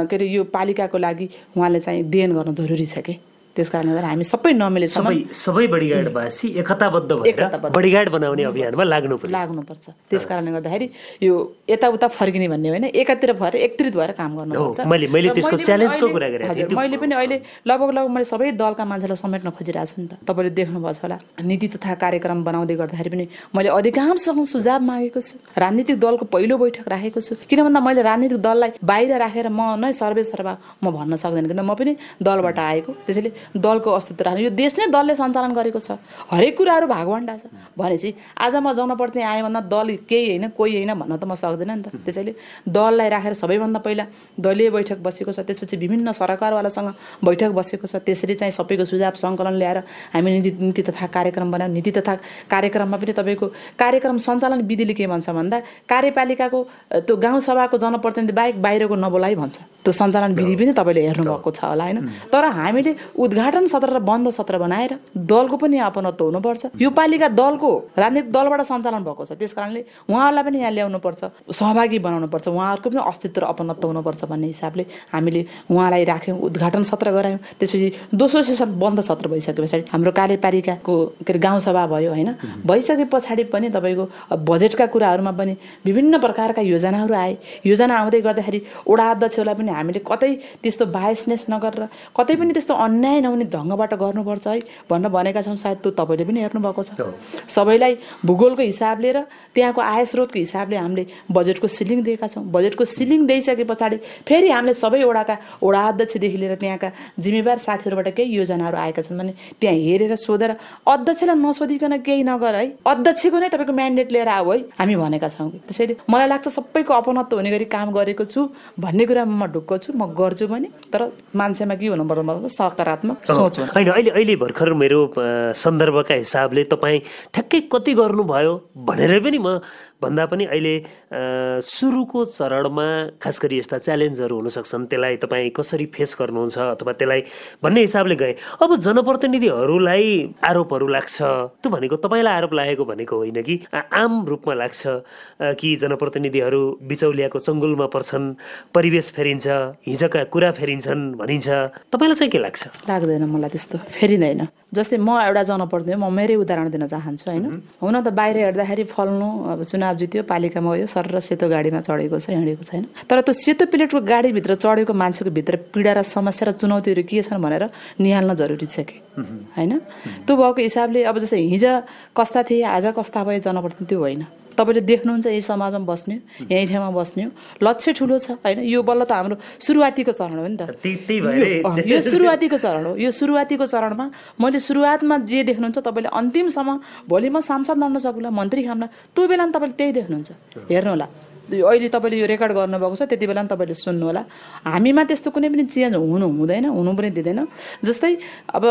Speaker 2: के अरे यो पालिकाको लागि उहाँले चाहिँ देन गर्न जरुरी छ कि। त्यस कारणले गर्दा हामी सबै नमिलेसम्म
Speaker 1: सबै बडिघाटवासी एकताबद्ध भएर बडिघाट बनाउने अभियानमा लाग्नुपर्छ। त्यस कारणले गर्दाखेरि यो यताउता फर्किने भन्ने होइन, एकातिर भएर एकत्रित भएर काम गर्नुपर्छ। मैले त्यसको च्यालेन्जको कुरा गरेँ।
Speaker 2: हजुर, मैले पनि अहिले लगभग मैले सबै दलका मान्छेलाई समेट्न खोजिरहेको छु नि त। तपाईँले देख्नुभएको छ होला नीति तथा कार्यक्रम बनाउँदै गर्दाखेरि पनि मैले अधिकांशसँग सुझाव मागेको छु। राजनीतिक दलको पहिलो बैठक राखेको छु। किन भन्दा मैले राजनीतिक दललाई बाहिर राखेर म नै सर्वेसर्वा म भन्न सक्दैन, किन म पनि दलबाट आएको। त्यसैले दलको अस्तित्व राख्नु, यो देश नै दलले सञ्चालन गरेको छ, हरेक कुराहरू भागवण्डा छ भनेपछि आज म जनप्रतिनिधि आएँ भन्दा दल केही होइन कोही होइन भन्न त म सक्दैन नि त। त्यसैले दललाई राखेर सबैभन्दा पहिला दलीय बैठक बसेको छ, त्यसपछि विभिन्न सरकारवालासँग बैठक बसेको छ। त्यसरी चाहिँ सबैको सुझाव सङ्कलन ल्याएर हामी नीति तथा कार्यक्रम बनायौँ। नीति तथा कार्यक्रममा पनि तपाईँको कार्यक्रम सञ्चालन विधिले के भन्छ भन्दा कार्यपालिकाको त्यो गाउँसभाको जनप्रतिनिधि बाहेक बाहिरको नबोलाइ भन्छ। त्यो सञ्चालन विधि पनि तपाईँले हेर्नुभएको छ होला होइन। तर हामीले उद्घाटन सत्र र बन्द सत्र बनाएर दलको पनि अपनत्व हुनुपर्छ। यो पालिका दलको राजनीतिक दलबाट सञ्चालन भएको छ। त्यस कारणले उहाँहरूलाई पनि यहाँ ल्याउनुपर्छ, सहभागी बनाउनुपर्छ, उहाँहरूको पनि अस्तित्व र अपनत्व हुनुपर्छ भन्ने हिसाबले हामीले उहाँलाई राख्यौँ, उद्घाटन सत्र गरायौँ। त्यसपछि दोस्रो सेसन बन्द सत्र भइसके पछाडि हाम्रो कार्यपालिकाको के अरे गाउँसभा भयो होइन। भइसके पछाडि पनि तपाईँको बजेटका कुराहरूमा पनि विभिन्न प्रकारका योजनाहरू आए। योजना आउँदै गर्दाखेरि वडा अध्यक्षहरूलाई पनि हामीले कतै त्यस्तो बायसनेस नगरेर, कतै पनि त्यस्तो अन्याय नहुने ढङ्गबाट गर्नुपर्छ है भनेर भनेका छौँ। सायद त्यो तपाईँले पनि हेर्नुभएको छ। सबैलाई भूगोलको हिसाबले र त्यहाँको आय स्रोतको हिसाबले हामीले बजेटको सिलिङ दिएका छौँ। बजेटको सिलिङ दिइसके पछाडि फेरि हामीले सबै वडा अध्यक्षदेखि लिएर त्यहाँका जिम्मेवार साथीहरूबाट केही योजनाहरू आएका छन् भने त्यहाँ हेरेर सोधेर अध्यक्षलाई नसोधिकन केही नगर है, अध्यक्षको नै तपाईँको म्यान्डेट लिएर आऊ है, हामी भनेका छौँ। त्यसैले मलाई लाग्छ सबैको अपनत्व हुने गरी काम गरेको छु भन्ने कुरामा म ढुक्क छु, म गर्छु भने। तर मान्छेमा के हुनु पर्छ, सकारात्मक सोच हो।
Speaker 1: होइन, अहिले भर्खर मेरो सन्दर्भका हिसाबले तपाईँ ठ्याक्कै कति गर्नुभयो भनेर पनि म भन्दा पनि अहिले सुरुको चरणमा खास गरी यस्ता च्यालेन्जहरू हुनसक्छन्, त्यसलाई तपाईँ कसरी फेस गर्नुहुन्छ अथवा त्यसलाई भन्ने हिसाबले गए। अब जनप्रतिनिधिहरूलाई आरोपहरू लाग्छ, त्यो भनेको तपाईँलाई आरोप लागेको भनेको होइन कि आम रूपमा लाग्छ कि जनप्रतिनिधिहरू बिचौलियाको चङ्गुलमा पर्छन्, परिवेश फेरिन्छ, हिजोका कुरा फेरिन्छन् भनिन्छ। तपाईँलाई चाहिँ के लाग्छ?
Speaker 2: लाग्दैन, मलाई त्यस्तो फेरिँदैन। जस्तै म एउटा जनप्रतिनिधि, म मेरै उदाहरण दिन चाहन्छु होइन। हुन त बाहिर हेर्दाखेरि फल्नु अब चुनाव जित्यो, पालिकामा गयो, सर र सेतो गाडीमा चढेको छ, हिँडेको छैन। तर त्यो सेतो प्लेटको गाडीभित्र चढेको मान्छेको भित्र पीडा र समस्या र चुनौतीहरू के छन् भनेर निहाल्न जरुरी छ कि होइन। त्यो भएको हिसाबले अब जस्तै हिजो कस्ता थिए, आज कस्ता भए जनप्रतिनिधि, त्यो होइन। तपाईँले देख्नुहुन्छ यही समाजमा बस्ने, यही ठाउँमा बस्ने लक्ष्य ठुलो छ होइन। यो बल्ल त हाम्रो सुरुवातीको चरण हो नि त। यो सुरुवातीको चरण हो। यो सुरुवातीको चरणमा मैले सुरुवातमा जे देख्नुहुन्छ तपाईँले अन्तिमसम्म भोलि म सांसद लड्न सकुला, मन्त्री खाम्ला, त्यो बेला नि तपाईँले त्यही देख्नुहुन्छ। हेर्नुहोला, अहिले तपाईँले यो रेकर्ड गर्नुभएको छ, त्यति बेला नि तपाईँले सुन्नु होला। हामीमा त्यस्तो कुनै पनि चेन्ज हुनु पनि दिँदैन। जस्तै अब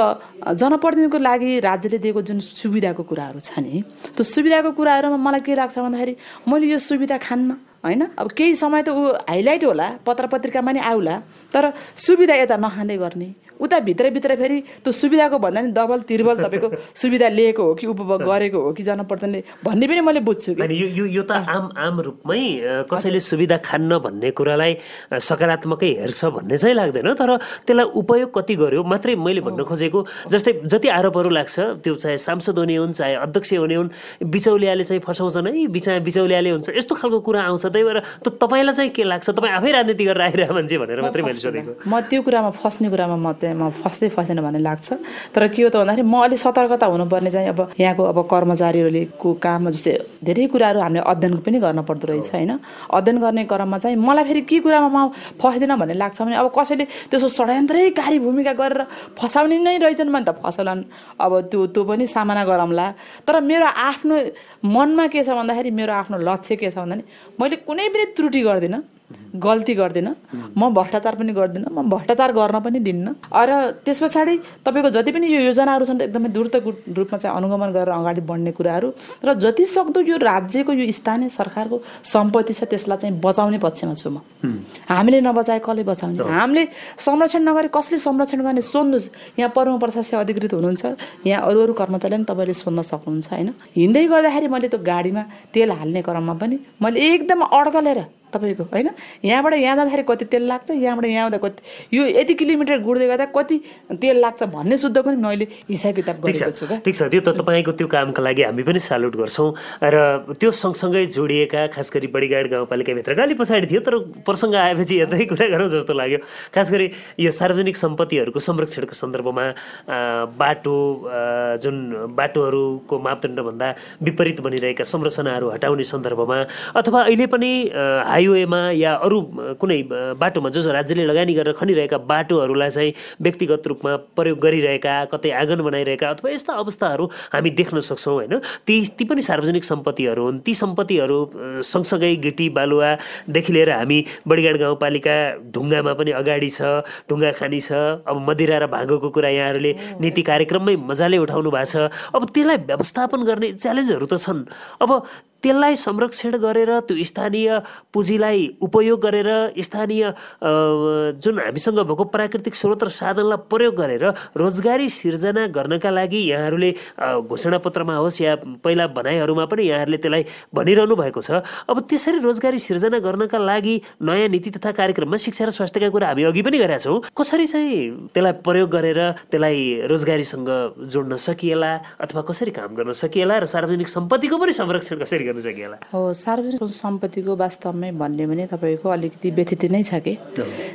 Speaker 2: जनप्रतिनिधिको लागि राज्यले दिएको जुन सुविधाको कुराहरू छ नि, त्यो सुविधाको कुराहरूमा मलाई के लाग्छ भन्दाखेरि मैले यो सुविधा खान्न होइन। अब केही समय त ऊ हाइलाइट होला, पत्र पत्रिकामा नि आउला, तर सुविधा यता नखाँदै गर्ने, उता भित्र फेरि त्यो सुविधाको भन्दा नि डबल तिर्बल तपाईँको सुविधा लिएको हो कि उपभोग गरेको हो कि जनप्रतिनिधि भन्ने पनि मैले बुझ्छु कि
Speaker 1: यो त आम रूपमै कसैले सुविधा खान्न भन्ने कुरालाई सकारात्मकै हेर्छ भन्ने चाहिँ लाग्दैन। तर त्यसलाई उपयोग कति गर्यो मात्रै मैले भन्न खोजेको। जस्तै जति आरोपहरू लाग्छ, त्यो चाहे सांसद हुने हुन्, चाहे अध्यक्ष हुने हुन्, बिचौलियाले चाहिँ फसाउँछन् है, बिचौलियाले हुन्छ, यस्तो खालको कुरा आउँछ। त्यही भएर त तपाईँलाई चाहिँ के लाग्छ? तपाईँ आफै राजनीति गरेर आइरहेको मान्छे भनेर मात्रै मैले सोधेको।
Speaker 2: म त्यो कुरामा फस्ने कुरामा म फसेन भन्ने लाग्छ। तर के हो त भन्दाखेरि म अलिक सतर्कता हुनुपर्ने चाहिँ अब यहाँको अब कर्मचारीहरूको काम जस्तै धेरै कुराहरू हामीले अध्ययन पनि गर्न पर्दो रहेछ होइन। अध्ययन गर्ने क्रममा चाहिँ मलाई फेरि के कुरामा म फस्दैन भन्ने लाग्छ भने अब कसैले त्यसो षड्यन्त्रकारी भूमिका गरेर फसाउने नै रहेछन् भने त फसलान्, अब त्यो पनि सामना गरौँला। तर मेरो आफ्नो मनमा के छ भन्दाखेरि, मेरो आफ्नो लक्ष्य के छ भन्दाखेरि मैले कुनै पनि त्रुटि गर्दिनँ, गल्ती गर्दिनँ, म भ्रष्टाचार पनि गर्दिनँ, म भ्रष्टाचार गर्न पनि दिन्न। र त्यस पछाडि तपाईँको जति पनि यो योजनाहरू छन् एकदमै द्रुत रूपमा चाहिँ अनुगमन गरेर अगाडि बढ्ने कुराहरू र जति सक्दो यो राज्यको यो स्थानीय सरकारको सम्पत्ति छ त्यसलाई चाहिँ बचाउने पक्षमा छु म। हामीले नबचाए कसले बचाउने? हामीले संरक्षण नगरे कसले संरक्षण गर्ने? सोध्नुहोस्, यहाँ प्रमुख प्रशासकीय अधिकृत हुनुहुन्छ, यहाँ अरू कर्मचारीले पनि तपाईँले सोध्न सक्नुहुन्छ होइन। हिँड्दै गर्दाखेरि मैले त्यो गाडीमा तेल हाल्ने क्रममा पनि मैले एकदम अड्कलेर तपाईँको होइन, यहाँबाट यहाँ जाँदाखेरि कति तेल लाग्छ, यहाँबाट यहाँ आउँदा कति, यो यति किलोमिटर गुड्दै गर्दा कति तेल लाग्छ भन्ने शुद्ध पनि मैले हिसाब किताब गरेको छु।
Speaker 1: ठिक छ, त्यो त तपाईँको त्यो कामका लागि हामी पनि सल्युट गर्छौँ। र त्यो सँगसँगै जोडिएका खास गरी बडिगाड गाउँपालिकाभित्र गाली पछाडि थियो, तर प्रसङ्ग आएपछि यतै कुरा गरौँ जस्तो लाग्यो। खास गरी यो सार्वजनिक सम्पत्तिहरूको संरक्षणको सन्दर्भमा बाटो जुन बाटोहरूको मापदण्डभन्दा विपरीत बनिरहेका संरचनाहरू हटाउने सन्दर्भमा अथवा अहिले पनि हाइवेमा या अरू कुनै बाटोमा जो राज्यले लगानी गरेर खनिरहेका बाटोहरूलाई चाहिँ व्यक्तिगत रूपमा प्रयोग गरिरहेका, कतै आँगन बनाइरहेका अथवा यस्ता अवस्थाहरू हामी देख्न सक्छौँ होइन। ती पनि सार्वजनिक सम्पत्तिहरू हुन्। ती सम्पत्तिहरू सँगसँगै गिटी बालुवादेखि लिएर हामी बडिगाड गाउँपालिका ढुङ्गामा पनि अगाडि छ, ढुङ्गा खानी छ। अब मदिरा र भाँगोको कुरा यहाँहरूले नीति कार्यक्रममै मजाले उठाउनु भएको छ। अब त्यसलाई व्यवस्थापन गर्ने च्यालेन्जहरू त छन्। अब त्यसलाई संरक्षण गरेर त्यो स्थानीय पुँजीलाई उपयोग गरेर स्थानीय जुन हामीसँग भएको प्राकृतिक स्रोत र साधनलाई प्रयोग गरेर रोजगारी सिर्जना गर्नका लागि यहाँहरूले घोषणापत्रमा होस् या पहिला भनाइहरूमा पनि यहाँहरूले त्यसलाई भनिरहनु भएको छ। अब त्यसरी रोजगारी सिर्जना गर्नका लागि नयाँ नीति तथा कार्यक्रममा शिक्षा र स्वास्थ्यका कुरा हामी अघि पनि गरेका छौँ। कसरी चाहिँ त्यसलाई प्रयोग गरेर त्यसलाई रोजगारीसँग जोड्न सकिएला अथवा कसरी काम गर्न सकिएला र सार्वजनिक सम्पत्तिको पनि संरक्षण कसरी गर्न सकिएला?
Speaker 2: हो, सार्वजनिक सम्पत्तिको वास्तवमै भन्ने भने तपाईँको अलिकति व्यथित नै छ कि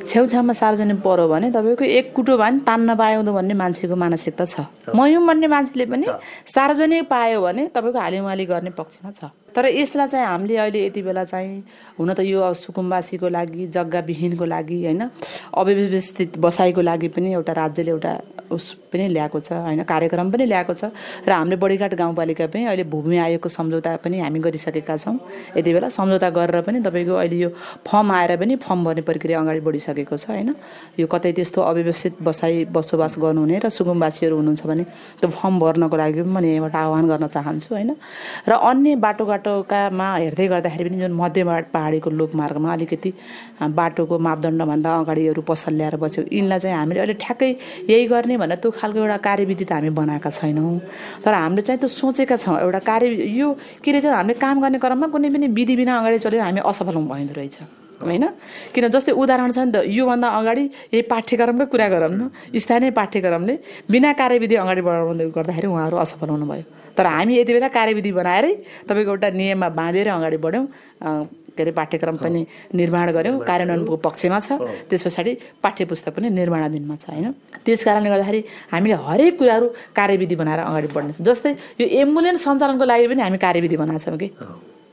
Speaker 2: छेउछाउमा सार्वजनिक पऱ्यो भने तपाईँको एक कुटो भयो भने तान्न पाउँदो भन्ने मान्छेको मानसिकता छ। मयौँ भन्ने मान्छेले पनि सार्वजनिक पायो भने तपाईँको हालिमाली गर्ने पक्षमा छ। तर यसलाई चाहिँ हामीले अहिले यति बेला चाहिँ हुन त यो सुकुम्बासीको लागि, जग्गाविहीनको लागि होइन, अव्यवस्थित बसाइको लागि पनि एउटा राज्यले एउटा उस पनि ल्याएको छ होइन, कार्यक्रम पनि ल्याएको छ। र हामीले बडीघाट गाउँपालिका पनि अहिले भूमि आयोगको सम्झौता पनि हामी गरिसकेका छौँ। यति बेला सम्झौता गरेर पनि तपाईँको अहिले यो फर्म आएर पनि फर्म भर्ने प्रक्रिया अगाडि बढिसकेको छ होइन। यो कतै त्यस्तो अव्यवस्थित बसोबास गर्नुहुने र सुकुम्बासीहरू हुनुहुन्छ भने त्यो फर्म भर्नको लागि पनि म यहाँबाट आह्वान गर्न चाहन्छु होइन। र अन्य बाटोघाटोकामा हेर्दै गर्दाखेरि पनि जुन मध्य पहाडीको लोकमार्गमा अलिकति बाटोको मापदण्डभन्दा अगाडिहरू पसल ल्याएर बस्यो, यिनलाई चाहिँ हामीले अहिले ठ्याक्कै यही गर्ने भनेर त्यो खालको एउटा कार्यविधि त हामी बनाएका छैनौँ। तर हामीले चाहिँ त्यो सोचेका छौँ एउटा यो के रहेछ, हामीले काम गर्ने क्रममा कुनै पनि विधि बिना अगाडि चल्यो हामी असफल भइँदो रहेछ होइन। किन जस्तै उदाहरण छ नि त, योभन्दा अगाडि यही पाठ्यक्रमकै कुरा गरौँ न, स्थानीय पाठ्यक्रमले बिना कार्यविधि अगाडि बढाउँदै गर्दाखेरि उहाँहरू असफल हुनुभयो। तर हामी यति बेला कार्यविधि बनाएरै तपाईँको एउटा नियममा बाँधेर अगाडि बढ्यौँ, के अरे पाठ्यक्रम पनि निर्माण गऱ्यौँ, कार्यान्वयनको पक्षमा छ। त्यस पछाडि पाठ्यपुस्तक पनि निर्माणाधीनमा छ होइन। त्यस कारणले गर्दाखेरि हामीले हरेक कुराहरू कार्यविधि बनाएर अगाडि बढ्नेछ। जस्तै यो एम्बुलेन्स सञ्चालनको लागि पनि हामी कार्यविधि बनाएको छौँ कि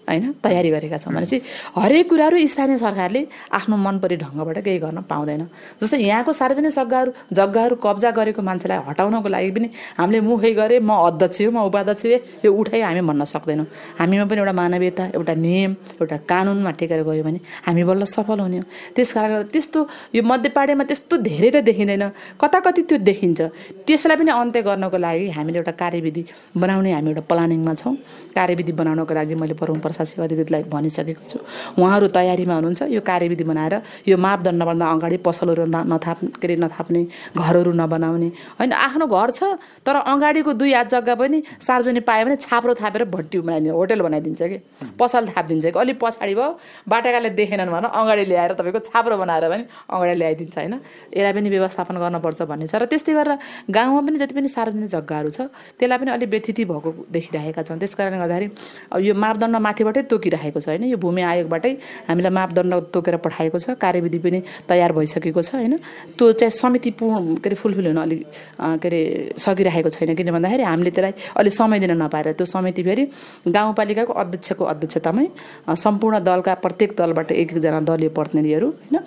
Speaker 2: होइन, तयारी गरेका छौँ भनेपछि हरेक कुराहरू स्थानीय सरकारले आफ्नो मनपरी ढङ्गबाट केही गर्न पाउँदैन। जस्तै यहाँको सार्वजनिक जग्गाहरू कब्जा गरेको मान्छेलाई हटाउनको लागि पनि हामीले मुखै गरेँ म अध्यक्ष हो, म उपाध्यक्ष हो, यो उठाइ हामी भन्न सक्दैनौँ। हामीमा पनि एउटा मानवीयता, एउटा नियम, एउटा कानुनमा टेकेर गयो भने हामी बल्ल सफल हुने हो। त्यस कारणले त्यस्तो यो मध्यपाडीमा त्यस्तो धेरै त देखिँदैन, कता कति त्यो देखिन्छ। त्यसलाई पनि अन्त्य गर्नको लागि हामीले एउटा कार्यविधि बनाउने हामी एउटा प्लानिङमा छौँ। कार्यविधि बनाउनको लागि मैले प्रशासनिक अधिकृतलाई भनिसकेको छु, उहाँहरू तयारीमा हुनुहुन्छ। यो कार्यविधि बनाएर यो मापदण्डभन्दा अगाडि पसलहरू नथाप्ने, घरहरू नबनाउने होइन। आफ्नो घर छ तर अगाडिको 2 हात जग्गा पनि सार्वजनिक पायो भने छाप्रो थापेर भट्टी बनाइदिन्छ, होटल बनाइदिन्छ कि पसल थापिदिन्छ कि। अलिक पछाडि भयो बाटाकाले देखेनन् भने अगाडि ल्याएर तपाईँको छाप्रो बनाएर पनि अगाडि ल्याइदिन्छ होइन। यसलाई पनि व्यवस्थापन गर्नुपर्छ भन्ने छ। र त्यस्तै गरेर गाउँमा पनि जति पनि सार्वजनिक जग्गाहरू छ त्यसलाई पनि अलिक व्यथिति भएको देखिरहेका छौँ। त्यस कारणले गर्दाखेरि यो मापदण्ड माथिबाटै तोकिरहेको छ होइन। यो भूमि आयोगबाटै हामीलाई मापदण्ड तोकेर पठाएको छ, कार्यविधि पनि तयार भइसकेको छ होइन। त्यो चाहिँ समिति फुलफिल हुन अलिक सकिरहेको छैन। किन भन्दाखेरि हामीले त्यसलाई अलिक समय दिन नपाएर त्यो समिति फेरि गाउँपालिकाको अध्यक्षको अध्यक्षतामै सम्पूर्ण दलका प्रत्येक दलबाट एक-एकजना दलीय प्रतिनिधिहरू होइन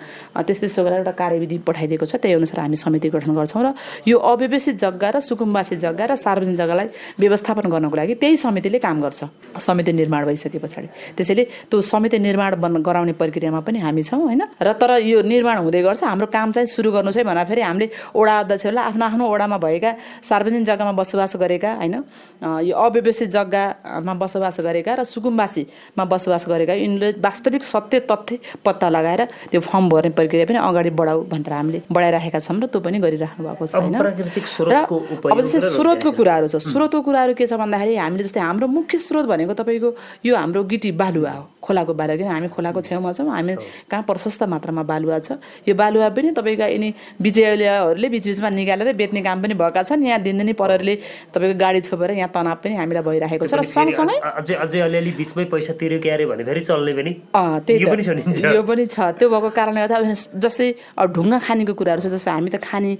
Speaker 2: त्यस्तो गरेर एउटा कार्यविधि पठाइदिएको छ। त्यही अनुसार हामी समिति गठन गर्छौँ र यो अव्यवस्थित जग्गा र सुकुम्बासी जग्गा र सार्वजनिक जग्गालाई व्यवस्थापन गर्नको लागि त्यही समितिले काम गर्छ। समिति निर्माण भइसके पछाडि त्यसैले त्यो समिति निर्माण गराउने प्रक्रियामा पनि हामी छौँ होइन। र तर यो निर्माण हुँदै गर्छ, हाम्रो काम चाहिँ सुरु गर्नुहोस् है भन्दा फेरि हामीले वडा अध्यक्षहरूलाई आफ्नो आफ्नो वडामा भएका सार्वजनिक जग्गामा बसोबास गरेका होइन, यो अव्यवस्थित जग्गामा बसोबास गरेका र सुकुम्बासीमा बसोबास गरेका यिनले वास्तविक सत्य तथ्य पत्ता लगाएर त्यो फर्म भर्ने प्रक्रिया पनि अगाडि बढाऊ भनेर हामीले बढाइराखेका छौँ र त्यो पनि गरिराख्नु भएको छ होइन। र अब जस्तै स्रोतको कुराहरू छ, स्रोतको कुराहरू के छ भन्दाखेरि हामीले जस्तै हाम्रो मुख्य स्रोत भनेको तपाईँको यो हाम्रो गिटी बालुवा हो, खोलाको बालुवा। किन हामी खोलाको छेउमा छौँ, हामी कहाँ प्रशस्त मात्रामा बालुवा छ। यो बालुवा पनि तपाईँका यिनी बिचौलियाहरूले बिचबिचमा निकालेर बेच्ने काम पनि भएका छन्। यहाँ दिनदिनै प्रहरीले तपाईँको गाडी छोपेर यहाँ तनाव पनि हामीलाई भइरहेको छ। र सँगसँगै
Speaker 1: अझै अलिअलि बिचमै पैसा तिर्यो क्यारे भने फेरि चल्ने पनि
Speaker 2: यो पनि छ। त्यो भएको कारणले गर्दा जस्तै अब ढुङ्गा खानीको कुराहरू छ। जस्तै हामी त खानी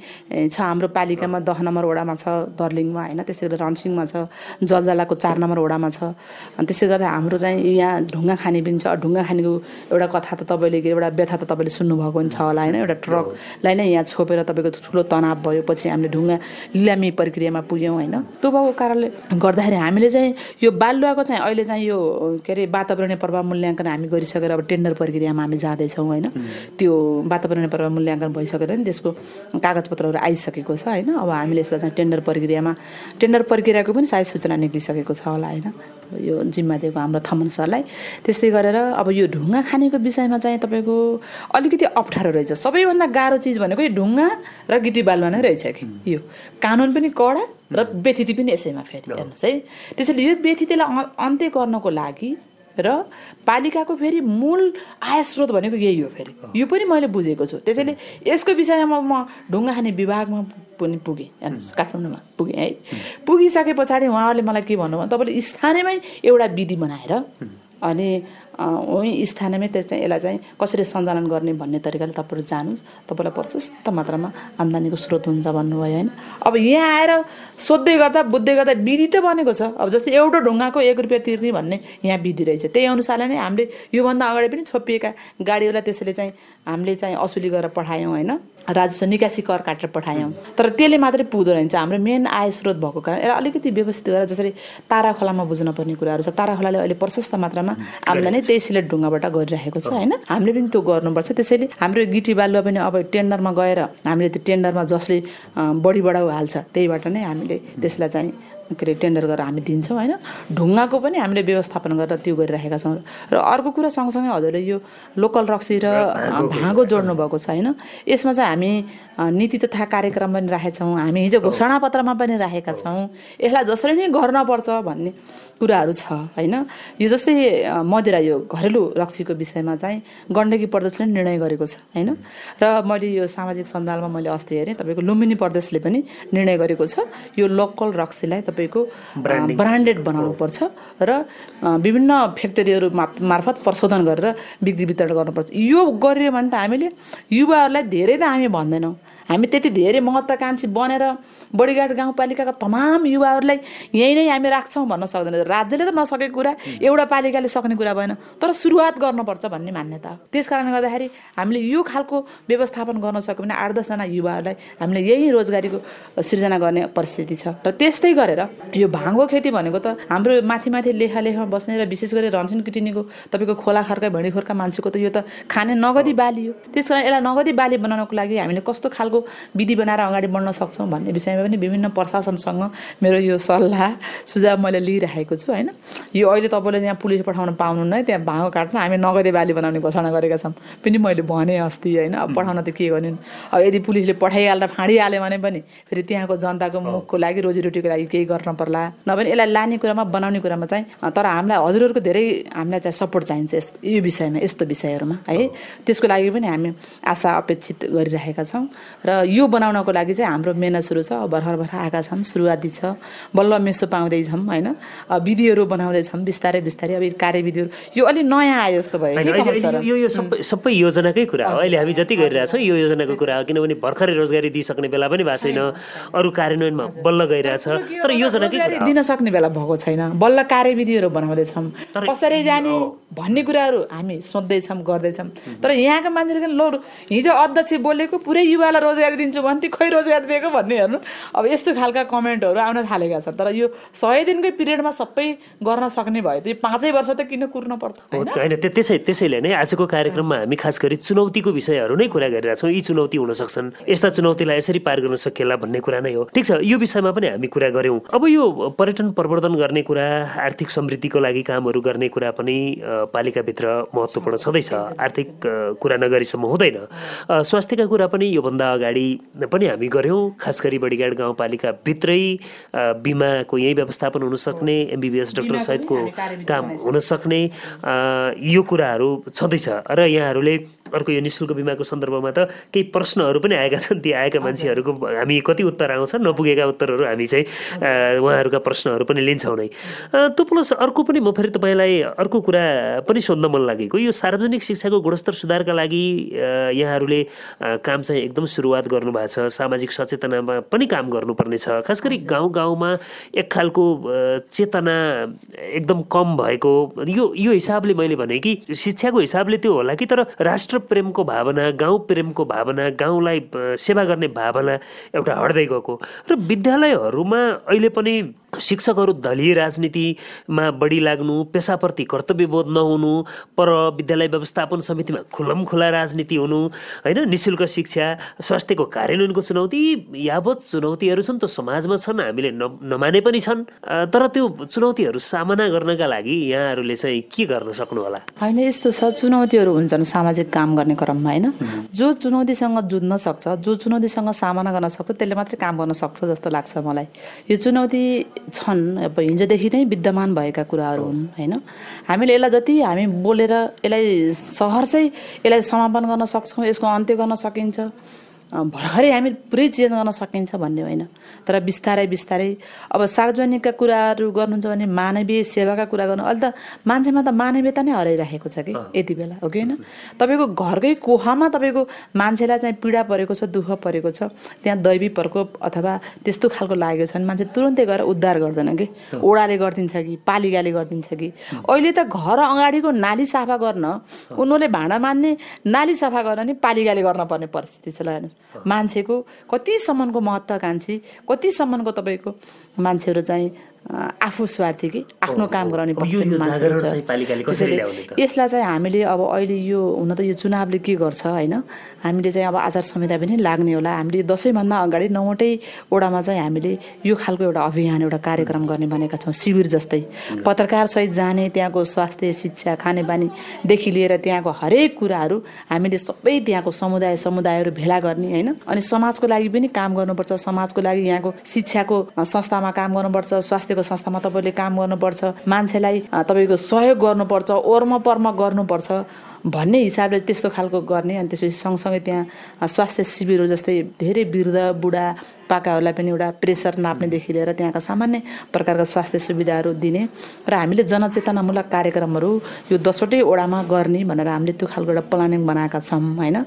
Speaker 2: छ, हाम्रो पालिकामा 10 नम्बर वडामा छ दर्लिङमा होइन, त्यसै गरी रन्सिङमा छ, जलजलाको 4 नम्बर वडामा छ। अनि त्यसै गर्दा हाम्रो चाहिँ यहाँ ढुङ्गा खानी पनि छ। ढुङ्गा खानीको एउटा कथा त तपाईँले एउटा व्यथा त तपाईँले सुन्नुभएको हुन्छ होला होइन। एउटा ट्रकलाई नै यहाँ छोपेर तपाईँको ठुलो तनाव भयो, पछि हामीले ढुङ्गा लिलामी प्रक्रियामा पुग्यौँ होइन। त्यो भएको कारणले गर्दाखेरि हामीले चाहिँ यो बालुवाको चाहिँ अहिले चाहिँ यो वातावरणीय प्रभाव मूल्याङ्कन हामी गरिसकेर अब टेन्डर प्रक्रियामा हामी जाँदैछौँ होइन। त्यो वातावरणीय प्रभाव मूल्याङ्कन भइसकेर नि त्यसको कागजपत्रहरू आइसकेको छ होइन। अब हामीले यसलाई चाहिँ टेन्डर प्रक्रियाको पनि सायद सूचना निक्लिसकेको छ होला होइन, यो जिम्मा दिएको हाम्रो थमन सरलाई। त्यस्तै गरेर अब यो ढुङ्गा खानीको विषयमा चाहिँ तपाईँको अलिकति अप्ठ्यारो रहेछ। सबैभन्दा गाह्रो चिज भनेको यो ढुङ्गा र गिटी बालुवा नै रहेछ कि यो कानुन पनि कडा र व्यथिति पनि यसैमा फेरि हेर्नुहोस् है। त्यसैले यो व्यथितिलाई अन्त्य गर्नको लागि र पालिकाको फेरि मूल आय स्रोत भनेको यही हो फेरि, यो पनि मैले बुझेको छु। त्यसैले यसको विषयमा म ढुङ्गा खानी विभागमा पनि पुगेँ हेर्नुहोस् काठमाडौँमा पुगेँ है। पुगिसके पछाडि उहाँहरूले मलाई के भन्नुभयो तपाईँले स्थानीयमै एउटा विधि बनाएर अनि वहीँ स्थानीयमै यसलाई चाहिँ कसरी सञ्चालन गर्ने भन्ने तरिकाले तपाईँहरू जानुहोस्, तपाईँलाई प्रशस्त मात्रामा आम्दानीको स्रोत हुन्छ भन्नुभयो होइन। अब यहाँ आएर सोध्दै गर्दा बुझ्दै गर्दा विधि त बनेको छ। अब जस्तै एउटा ढुङ्गाको 1 रुपियाँ तिर्ने भन्ने यहाँ विधि रहेछ। त्यही अनुसारले नै हामीले योभन्दा अगाडि पनि छोपिएका गाडीहरूलाई त्यसैले चाहिँ हामीले चाहिँ असुली गरेर पठायौँ होइन, राजस्व निकासी कर काटेर पठायौँ। तर त्यसले मात्रै पुग्दो रहेछ। हाम्रो मेन आय स्रोत भएको कारण यसलाई अलिकति व्यवस्थित गरेर जसरी तारा खोलामा बुझ्नुपर्ने कुराहरू छ, तारा खोलाले अहिले प्रशस्त मात्रामा आम्दानी त्यही सिलेट ढुङ्गाबाट गरिरहेको छ होइन। हामीले पनि त्यो गर्नुपर्छ। त्यसैले हाम्रो गिटी बालुवा पनि अब टेन्डरमा गएर हामीले त्यो टेन्डरमा जसले बढी बढाउ हाल्छ त्यहीबाट नै हामीले त्यसलाई चाहिँ के अरे टेन्डर गरेर हामी दिन्छौँ होइन। ढुङ्गाको पनि हामीले व्यवस्थापन गरेर त्यो गरिरहेका छौँ। र अर्को कुरा सँगसँगै हजुरले यो लोकल रक्सी र भाँगो जोड्नु भएको छ होइन। यसमा चाहिँ हामी नीति तथा कार्यक्रम पनि राखेका छौँ। हामी हिजो घोषणापत्रमा पनि राखेका छौँ। यसलाई जसरी नै गर्नुपर्छ भन्ने कुराहरू छ होइन। यो जस्तै मदिरा यो घरेलु रक्सीको विषयमा चाहिँ गण्डकी प्रदेशले निर्णय गरेको छ होइन। र मैले यो सामाजिक सञ्जालमा मैले अस्ति हेरेँ तपाईँको लुम्बिनी प्रदेशले पनि निर्णय गरेको छ यो लोकल रक्सीलाई तपाईँको ब्रान्डेड बनाउनुपर्छ र विभिन्न फ्याक्ट्रीहरू मार्फत प्रशोधन गरेर बिक्री वितरण गर्नुपर्छ। यो गरियो भने त हामीले युवाहरूलाई धेरै त हामी भन्दैनौँ, हामी त्यति धेरै महत्त्वाकांक्षी बनेर बडिघाट गाउँपालिकाका तमाम युवाहरूलाई यहीँ नै हामी राख्छौँ भन्न सक्दैन। राज्यले त नसकेको कुरा एउटा पालिकाले सक्ने कुरा भएन, तर सुरुवात गर्नुपर्छ भन्ने मान्यता हो। त्यस कारणले गर्दाखेरि हामीले यो खालको व्यवस्थापन गर्न सक्यो भने 8-10 जना युवाहरूलाई हामीले यही रोजगारीको सिर्जना गर्ने परिस्थिति छ। र त्यस्तै गरेर यो भाँगो खेती भनेको त हाम्रो माथि लेखालेखमा बस्ने र विशेष गरी रन्सन किटिनीको तपाईँको खोला खर्का भेडीखोरका मान्छेको त यो त खाने नगदी बाली हो। त्यस कारण यसलाई नगदी बाली बनाउनको लागि हामीले कस्तो खालको विधि बनाएर अगाडि बढ्न सक्छौँ भन्ने विषयमा पनि विभिन्न प्रशासनसँग मेरो यो सल्लाह सुझाव मैले लिइरहेको छु होइन। यो अहिले तपाईँले यहाँ पुलिस पठाउन पाउनुहुन्न, त्यहाँ भाँगो काट्न हामी नगदे बाली बनाउने घोषणा गरेका छौँ पनि मैले भने अस्ति होइन। अब पठाउन त के गर्नु, अब यदि पुलिसले पठाइहालेर फाँडिहाल्यो भने पनि फेरि त्यहाँको जनताको मुखको लागि रोजीरोटीको लागि केही गर्न पर्ला, नभए यसलाई लाने कुरामा बनाउने कुरामा चाहिँ। तर हामीलाई हजुरहरूको धेरै हामीलाई चाहिँ सपोर्ट चाहिन्छ यो विषयमा, यस्तो विषयहरूमा है। त्यसको लागि पनि हामी आशा अपेक्षित गरिरहेका छौँ। र यो बनाउनको लागि चाहिँ हाम्रो मेहनत सुरु छ। भर्खर आएका छौँ, सुरुवाती छ, बल्ल मेसो पाउँदैछौँ होइन। विधिहरू बनाउँदैछौँ बिस्तारै बिस्तारै। अब कार्यविधिहरू यो अलि नयाँ आयो जस्तो भयो
Speaker 1: यो सबै योजनाकै कुरा हो। अहिले हामी जति गरिरहेछौँ यो योजनाको कुरा हो, किनभने भर्खरै रोजगारी दिइसक्ने बेला पनि भएको छैन, अरू कार्यान्वयनमा बल्ल गइरहेछ। तर योजनाकै
Speaker 2: दिन सक्ने बेला भएको छैन, बल्ल कार्यविधिहरू बनाउँदैछौँ। कसरी जाने भन्ने कुराहरू हामी सोध्दैछौँ गर्दैछौँ। तर यहाँका मान्छेले ल हिजो अध्यक्ष बोलेको पुरै युवालाई रोजगारी दिन्छु भन्थे, खै रोजगारी दिएको भन्ने हेर्नु। अब यस्तो खालका कमेन्टहरू आउन थालेका छन्। तर यो 100 दिनकै पिरियडमा सबै गर्न सक्ने भयो त यो 5 वर्ष त किन कुर्न पर्छ
Speaker 1: होइन। त्यसैले नै आजको कार्यक्रममा हामी खास गरी चुनौतीको विषयहरू नै कुरा गरिरहेछौँ। यी चुनौती हुन सक्छन्, यस्ता चुनौतीलाई यसरी पार गर्न सकिएला भन्ने कुरा नै हो। ठिक छ, यो विषयमा पनि हामी कुरा गऱ्यौँ। अब यो पर्यटन प्रवर्धन गर्ने कुरा, आर्थिक समृद्धिको लागि कामहरू गर्ने कुरा पनि पालिकाभित्र महत्त्वपूर्ण छँदैछ। आर्थिक कुरा नगरीसम्म हुँदैन। स्वास्थ्यका कुरा पनि योभन्दा अगाडि पनि हामी गऱ्यौँ। खास गरी बडिघाट गाउँपालिकाभित्रै बिमाको यही व्यवस्थापन हुनसक्ने, MBBS डाक्टर सहितको काम हुनसक्ने यो कुराहरू छँदैछ। र यहाँहरूले अर्को यो निःशुल्क बिमाको सन्दर्भमा त केही प्रश्नहरू पनि आएका छन्। ती आएका मान्छेहरूको हामी कति उत्तर आउँछ, नपुगेका उत्तरहरू हामी चाहिँ उहाँहरूका प्रश्नहरू पनि लिन्छौँ नै। त्यो प्लस अर्को पनि म फेरि तपाईँलाई अर्को कुरा पनि सोध्न मन लागेको, यो सार्वजनिक शिक्षाको गुणस्तर सुधारका लागि यहाँहरूले काम चाहिँ एकदम सुरुवात गर्नुभएको छ। सामाजिक सचेतनामा पनि काम गर्नुपर्ने छ। खास गरी गाउँमा एक खालको चेतना एकदम कम भएको यो हिसाबले मैले भने कि शिक्षाको हिसाबले त्यो होला कि, तर राष्ट्र प्रेमको भावना, गाउँ प्रेमको भावना, गाउँलाई सेवा गर्ने भावना एउटा हट्दै गएको। र विद्यालयहरूमा अहिले पनि शिक्षकहरू दलीय राजनीतिमा बढी लाग्नु, पेसाप्रति कर्तव्यबोध नहुनु, पर विद्यालय व्यवस्थापन समितिमा खुलमखुला राजनीति हुनु होइन। निःशुल्क शिक्षा, स्वास्थ्यको कार्यान्वयनको चुनौती, यावत चुनौतीहरू छन् त्यो समाजमा छन्, हामीले नमाने पनि छन्। तर त्यो चुनौतीहरू सामना गर्नका लागि यहाँहरूले चाहिँ के गर्न सक्नु होला?
Speaker 2: होइन, यस्तो छ, चुनौतीहरू हुन्छन् सामाजिक काम गर्ने क्रममा होइन। जो चुनौतीसँग जुझ्न सक्छ, जो चुनौतीसँग सामना गर्न सक्छ त्यसले मात्रै काम गर्न सक्छ जस्तो लाग्छ मलाई। यो चुनौती छन्, अब हिजोदेखि नै विद्यमान भएका कुराहरू हुन् होइन। हामीले यसलाई जति हामी बोलेर यसलाई सहर चाहिँ यसलाई समापन गर्न सक्छौँ, यसको अन्त्य गर्न सकिन्छ भर्खरै हामी पुरै चेन्ज गर्न सकिन्छ भन्ने होइन, तर बिस्तारै बिस्तारै अब सार्वजनिकका कुराहरू गर्नुहुन्छ भने मानवीय सेवाका कुरा गर्नु। अहिले त मान्छेमा त मानवीयता नै हराइराखेको छ कि यति बेला, हो कि होइन? तपाईँको घरकै कोखामा तपाईँको मान्छेलाई चाहिँ पीडा परेको छ, दुःख परेको छ, त्यहाँ दैवी प्रकोप अथवा त्यस्तो खालको लागेको छ भने मान्छे तुरुन्तै गएर उद्धार गर्दैन कि, ओडाले गरिदिन्छ कि पालिकाले गरिदिन्छ कि। अहिले त घर अगाडिको नाली सफा गर्न उनीहरूले भाँडा मान्ने नाली सफा गर्न नि पालिकाले गर्न पर्ने परिस्थिति छ। ल हेर्नुहोस्, मान्छेको कतिसम्मको महत्त्वाकांक्षी, कतिसम्मको तपाईँको मान्छेहरू चाहिँ आफू स्वार्थी कि आफ्नो काम गराउने पक्षमा मान्छेहरू छ। यसलाई चाहिँ हामीले अब अहिले यो हुन त यो चुनावले के गर्छ होइन, हामीले चाहिँ अब आचार संहिता पनि लाग्ने होला। हामीले दसैँभन्दा अगाडि 9वटै वडामा चाहिँ हामीले यो खालको एउटा अभियान, एउटा कार्यक्रम गर्ने भनेका छौँ। शिविर जस्तै पत्रकारसहित जाने, त्यहाँको स्वास्थ्य, शिक्षा, खानेपानीदेखि लिएर त्यहाँको हरेक कुराहरू हामीले सबै त्यहाँको समुदायहरू भेला गर्ने होइन। अनि समाजको लागि पनि काम गर्नुपर्छ, समाजको लागि यहाँको शिक्षाको संस्थामा काम गर्नुपर्छ, स्वास्थ्यको संस्थामा तपाईँले काम गर्नुपर्छ, मान्छेलाई तपाईँको सहयोग गर्नुपर्छ, ओर्म गर्नुपर्छ भन्ने हिसाबले त्यस्तो खालको गर्ने। अनि त्यसपछि सँगसँगै त्यहाँ स्वास्थ्य शिविरहरू जस्तै धेरै वृद्ध बुढा पाकाहरूलाई पनि एउटा प्रेसर नाप्नेदेखि लिएर त्यहाँका सामान्य प्रकारका स्वास्थ्य सुविधाहरू दिने र हामीले जनचेतनामूलक कार्यक्रमहरू यो 10वटै वडामा गर्ने भनेर हामीले त्यो खालको एउटा प्लानिङ बनाएका छौँ होइन।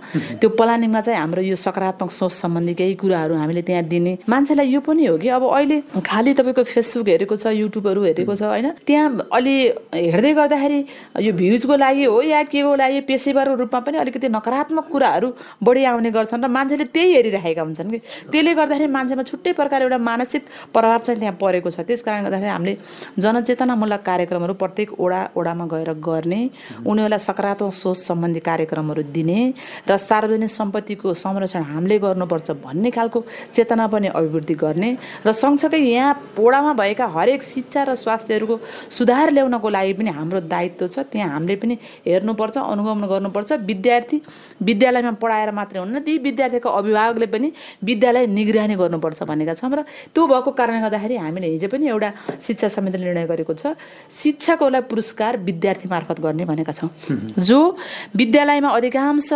Speaker 2: त्यो प्लानिङमा चाहिँ हाम्रो यो सकारात्मक सोच सम्बन्धी केही कुराहरू हामीले त्यहाँ दिने। मान्छेलाई यो पनि हो कि अब अहिले खालि तपाईँको फेसबुक हेरेको छ, युट्युबहरू हेरेको छ होइन, त्यहाँ अलि हेर्दै गर्दाखेरि यो भ्युजको लागि हो या के को लागि पेसेवरको रूपमा पनि अलिकति नकारात्मक कुराहरू बढी आउने गर्छन् र मान्छेले त्यही हेरिरहेका हुन्छन् कि त्यसले गर्दाखेरि मान्छेमा छुट्टै प्रकार एउटा मानसिक प्रभाव चाहिँ त्यहाँ परेको छ। त्यस कारणले गर्दाखेरि हामीले जनचेतनामूलक कार्यक्रमहरू प्रत्येक वडामा गएर गर्ने, उनीहरूलाई सकारात्मक सोच सम्बन्धी कार्यक्रमहरू दिने र सार्वजनिक सम्पत्तिको संरक्षण हामीले गर्नुपर्छ भन्ने खालको चेतना पनि अभिवृद्धि गर्ने र सँगसँगै यहाँ वडामा भएका हरेक शिक्षा र स्वास्थ्यहरूको सुधार ल्याउनको लागि पनि हाम्रो दायित्व छ। त्यहाँ हामीले पनि हेर्नुपर्छ, अनुगमन गर्नुपर्छ। विद्यार्थी विद्यालयमा पढाएर मात्रै हुन्न, ती विद्यार्थीको अभिभावकले पनि विद्यालय निगरानी गर्नुपर्छ भनेका छौँ। र त्यो भएको कारणले गर्दाखेरि हामीले हिजो पनि एउटा शिक्षा समितिले निर्णय गरेको छ, शिक्षाकोलाई पुरस्कार विद्यार्थी मार्फत गर्ने भनेका छौँ। जो विद्यालयमा अधिकांश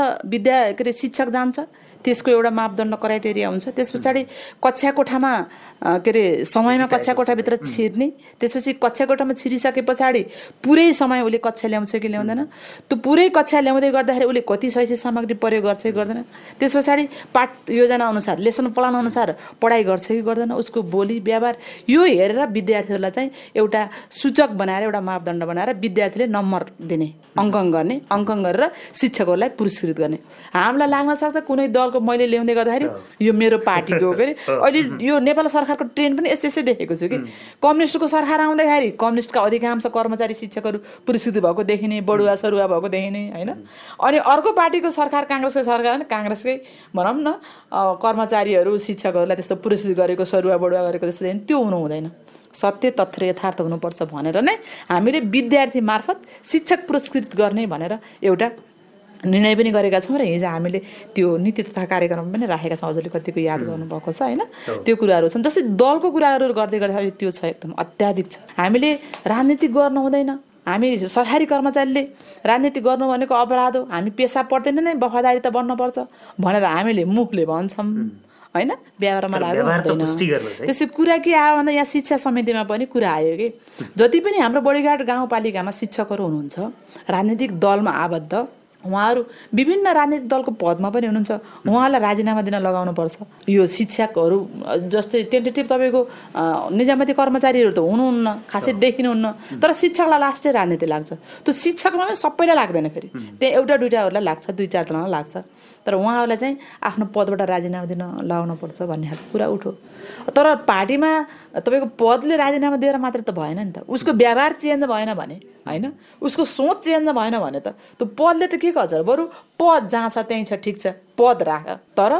Speaker 2: शिक्षक जान्छ, त्यसको एउटा मापदण्ड क्राइटेरिया हुन्छ। त्यस पछाडि कक्षा कोठामा समयमा कक्षा कोठाभित्र छिर्ने, त्यसपछि कक्षा कोठामा छिरिसके पछाडि पुरै समय उसले कक्षा ल्याउँछ कि ल्याउँदैन, त्यो पुरै कक्षा ल्याउँदै गर्दाखेरि उसले कति शैक्षिक सामग्री प्रयोग गर्छ कि गर्दैन, त्यस पछाडि पाठ योजना अनुसार लेसन प्लान अनुसार पढाइ गर्छ कि गर्दैन, उसको बोली व्यवहार यो हेरेर विद्यार्थीहरूलाई चाहिँ एउटा सूचक बनाएर, एउटा मापदण्ड बनाएर विद्यार्थीले नम्बर दिने, अङ्कन गर्ने, अङ्कन गरेर शिक्षकहरूलाई पुरस्कृत गर्ने। हामीलाई लाग्न सक्छ कुनै दलको मैले ल्याउँदै गर्दाखेरि यो मेरो पार्टीको हो के। अहिले यो नेपाल सरकारको ट्रेन्ड पनि यस्तै देखेको छु कि कम्युनिस्टको सरकार आउँदाखेरि कम्युनिस्टका अधिकांश कर्मचारी शिक्षकहरू पुरस्कृत भएको देखिने, बढुवा सरुवा भएको देखिने होइन। अनि अर्को पार्टीको सरकार, काङ्ग्रेसको सरकार, काङ्ग्रेसकै भनौँ न कर्मचारीहरू शिक्षकहरूलाई त्यस्तो पुरस्कृत गरेको, सरुवा बढुवा गरेको जस्तो देखिने, त्यो हुनु हुँदैन। सत्य तथ्य यथार्थ हुनुपर्छ भनेर नै हामीले विद्यार्थी मार्फत शिक्षक पुरस्कृत गर्ने भनेर एउटा निर्णय पनि गरेका छौँ। र हिजो हामीले त्यो नीति तथा कार्यक्रम पनि राखेका छौँ। हजुरले कतिको याद गर्नुभएको छ होइन। त्यो कुराहरू छन्, जस्तै दलको कुराहरू गर्दै गर्दाखेरि त्यो छ, एकदम अत्याधिक छ। हामीले राजनीति गर्नु हुँदैन, हामी सरकारी कर्मचारीले राजनीति गर्नु भनेको अपराध हो, हामी पेसा पर्दैन नै, वफादारी त बन्नुपर्छ भनेर हामीले मुखले भन्छौँ होइन, व्यवहारमा लागु हुँदैन। त्यसै कुरा के आयो भन्दा यहाँ शिक्षा समितिमा पनि कुरा आयो कि जति पनि हाम्रो बडीघाट गाउँपालिकामा शिक्षकहरू हुनुहुन्छ राजनीतिक दलमा आबद्ध, उहाँहरू विभिन्न राजनीतिक दलको पदमा पनि हुनुहुन्छ, उहाँलाई राजीनामा दिन लगाउनुपर्छ। यो शिक्षकहरू जस्तै टेन्टेटिभ तपाईँको निजामती कर्मचारीहरू त हुनुहुन्न, खासै देखिनुहुन्न, तर शिक्षकलाई लास्टै राजनीति लाग्छ। त्यो शिक्षकमा पनि सबैलाई लाग्दैन, फेरि त्यहाँ एउटा दुइटाहरूलाई लाग्छ, 2-4जनालाई लाग्छ। तर उहाँहरूलाई चाहिँ आफ्नो पदबाट राजीनामा दिन लगाउनुपर्छ भन्ने खालको कुरा उठो। तर पार्टीमा तपाईँको पदले राजीनामा दिएर मात्रै त भएन नि त, उसको व्यवहार चेन्ज भएन भने होइन, उसको सोच चेन्ज भएन भने त त्यो पदले त के गर्छ, बरु पद जहाँ छ त्यहीँ छ, ठिक छ, पद राख, तर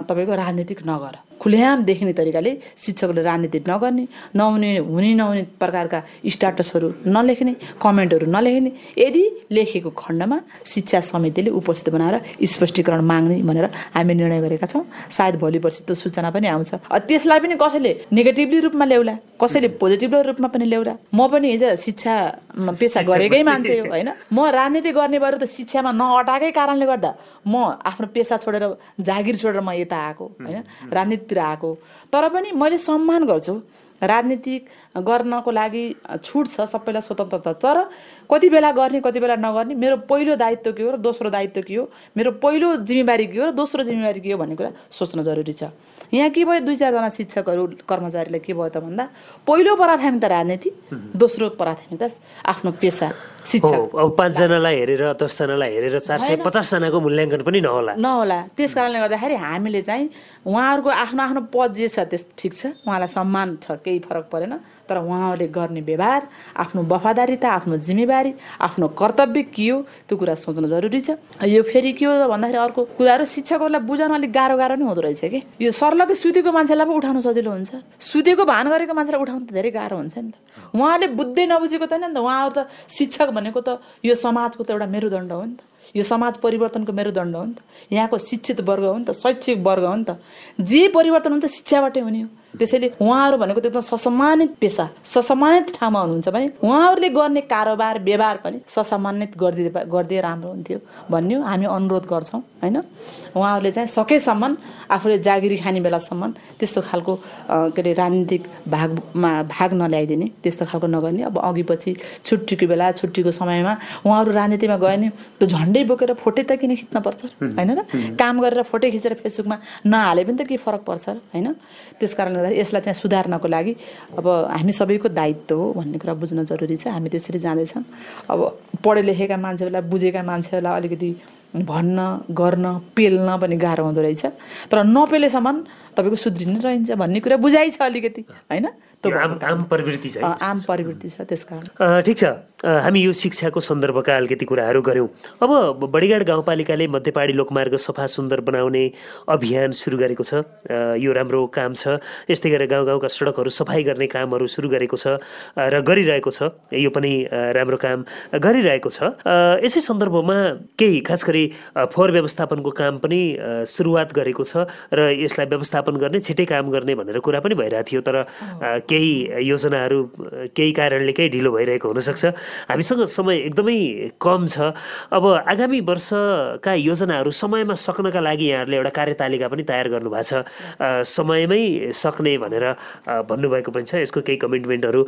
Speaker 2: तपाईँको राजनीतिक नगर खुलेआम देखिने तरिकाले शिक्षकले राजनीति नगर्ने, नहुने प्रकारका स्ट्याटसहरू नलेख्ने, कमेन्टहरू नलेख्ने, यदि लेखेको खण्डमा शिक्षा समितिले उपस्थित बनाएर स्पष्टीकरण माग्ने भनेर हामी निर्णय गरेका छौँ। सायद भोलि पर्सि त्यो सूचना पनि आउँछ। त्यसलाई पनि कसैले नेगेटिभली रूपमा ल्याउला, कसैले पोजिटिभ रूपमा पनि ल्याउला। म पनि हिजो शिक्षा पेसा गरेकै मान्छे हो होइन। म राजनीति गर्ने भएर त शिक्षामा नअटाएकै कारणले गर्दा म आफ्नो पेसा छोडेर जागिर छोडेर म यता आएको होइन, राजनीतितिर आएको। तर पनि मैले सम्मान गर्छु। राजनीति गर्नको लागि छुट छ, सबैलाई स्वतन्त्रता, तर कति बेला गर्ने कति बेला नगर्ने, मेरो पहिलो दायित्व के हो र दोस्रो दायित्व के हो, मेरो पहिलो जिम्मेवारी के हो र दोस्रो जिम्मेवारी के हो भन्ने कुरा सोच्न जरुरी छ। यहाँ के भयो, 2-4 जना शिक्षकहरू कर्मचारीलाई के भयो त भन्दा पहिलो प्राथमिकता राजनीति, दोस्रो प्राथमिकता आफ्नो पेसा शिक्षा।
Speaker 1: अब 5 जनालाई हेरेर 10 जनालाई हेरेर 450 जनाको मूल्याङ्कन पनि नहोला। त्यस कारणले गर्दाखेरि हामीले चाहिँ उहाँहरूको आफ्नो आफ्नो पद जे छ त्यस ठिक छ, उहाँलाई सम्मान छ, केही फरक परेन। तर उहाँहरूले गर्ने व्यवहार, आफ्नो वफादारीता, आफ्नो जिम्मेवारी, आफ्नो कर्तव्य के हो त्यो कुरा सोच्न जरुरी छ। यो फेरि के हो भन्दाखेरि अर्को कुराहरू शिक्षकहरूलाई बुझाउन अलिक गाह्रो नै हुँदो रहेछ कि। यो सर्लकै सुतेको मान्छेलाई पो उठाउन सजिलो हुन्छ, सुतेको भान गरेको मान्छेलाई उठाउन त धेरै गाह्रो हुन्छ नि त। उहाँहरूले बुझ्दै नबुझेको त नि त। उहाँहरू त शिक्षक भनेको त यो समाजको त एउटा मेरुदण्ड हो नि त, यो समाज परिवर्तनको मेरुदण्ड हो नि त। यहाँको शिक्षित वर्ग हो नि त, शैक्षिक वर्ग हो नि त। जे परिवर्तन हुन्छ शिक्षाबाटै हुने हो। त्यसैले उहाँहरू भनेको एकदम ससम्मानित पेसा, ससम्मानित ठाउँमा हुनुहुन्छ भने उहाँहरूले गर्ने कारोबार व्यवहार पनि ससम्मानित गरिदिए राम्रो हुन्थ्यो भन्ने हामी अनुरोध गर्छौँ होइन। उहाँहरूले चाहिँ सकेसम्म आफूले जागिरी खाने बेलासम्म त्यस्तो खालको के अरे राजनीतिक भाग नल्याइदिने, त्यस्तो खालको नगर्ने। अब अघि पछि छुट्टीको बेला, छुट्टीको समयमा उहाँहरू राजनीतिमा गयो भने त्यो झन्डै बोकेर फोटो त किन खिच्न पर्छ होइन र? काम गरेर फोटो खिचेर फेसबुकमा नहाले पनि त के फरक पर्छ र होइन। त्यस कारणले गर्दा यसलाई चाहिँ सुधार्नको लागि अब हामी सबैको दायित्व हो भन्ने कुरा बुझ्न जरुरी छ। हामी त्यसरी जाँदैछौँ। अब पढे लेखेका मान्छेहरूलाई, बुझेका मान्छेहरूलाई अलिकति भन्न गर्न पेल्न पनि गाह्रो हुँदो रहेछ। तर नपेलेसम्म तपाईँको सुध्रिनै रहन्छ भन्ने कुरा बुझाइ छ अलिकति होइन। आम प्रवृत्ति छ,
Speaker 2: आम प्रवृत्ति छ। त्यस कारण
Speaker 1: ठिक छ। हामी यो शिक्षाको सन्दर्भका अलिकति कुराहरू गऱ्यौँ। अब बडिगाड गाउँपालिकाले मध्यपहाडी लोकमार्ग सफा सुन्दर बनाउने अभियान सुरु गरेको छ। यो राम्रो काम छ। यस्तै गरेर गाउँ गाउँका सडकहरू सफाइ गर्ने कामहरू सुरु गरेको छ र गरिरहेको छ। यो पनि राम्रो काम गरिरहेको छ। यसै सन्दर्भमा केही खास गरी फोहोर व्यवस्थापनको काम पनि सुरुवात गरेको छ र यसलाई व्यवस्थापन गर्ने, छिटै काम गर्ने भनेर कुरा पनि भइरहेको थियो। तर केही योजनाहरू केही कारणले केही ढिलो भइरहेको हुनसक्छ। हामीसँग समय एकदमै कम छ। अब आगामी वर्षका योजनाहरू समयमा सक्नका लागि यहाँहरूले एउटा कार्यतालिका पनि तयार गर्नुभएको छ। समयमै सक्ने भनेर भन्नुभएको पनि छ। यसको केही कमिटमेन्टहरू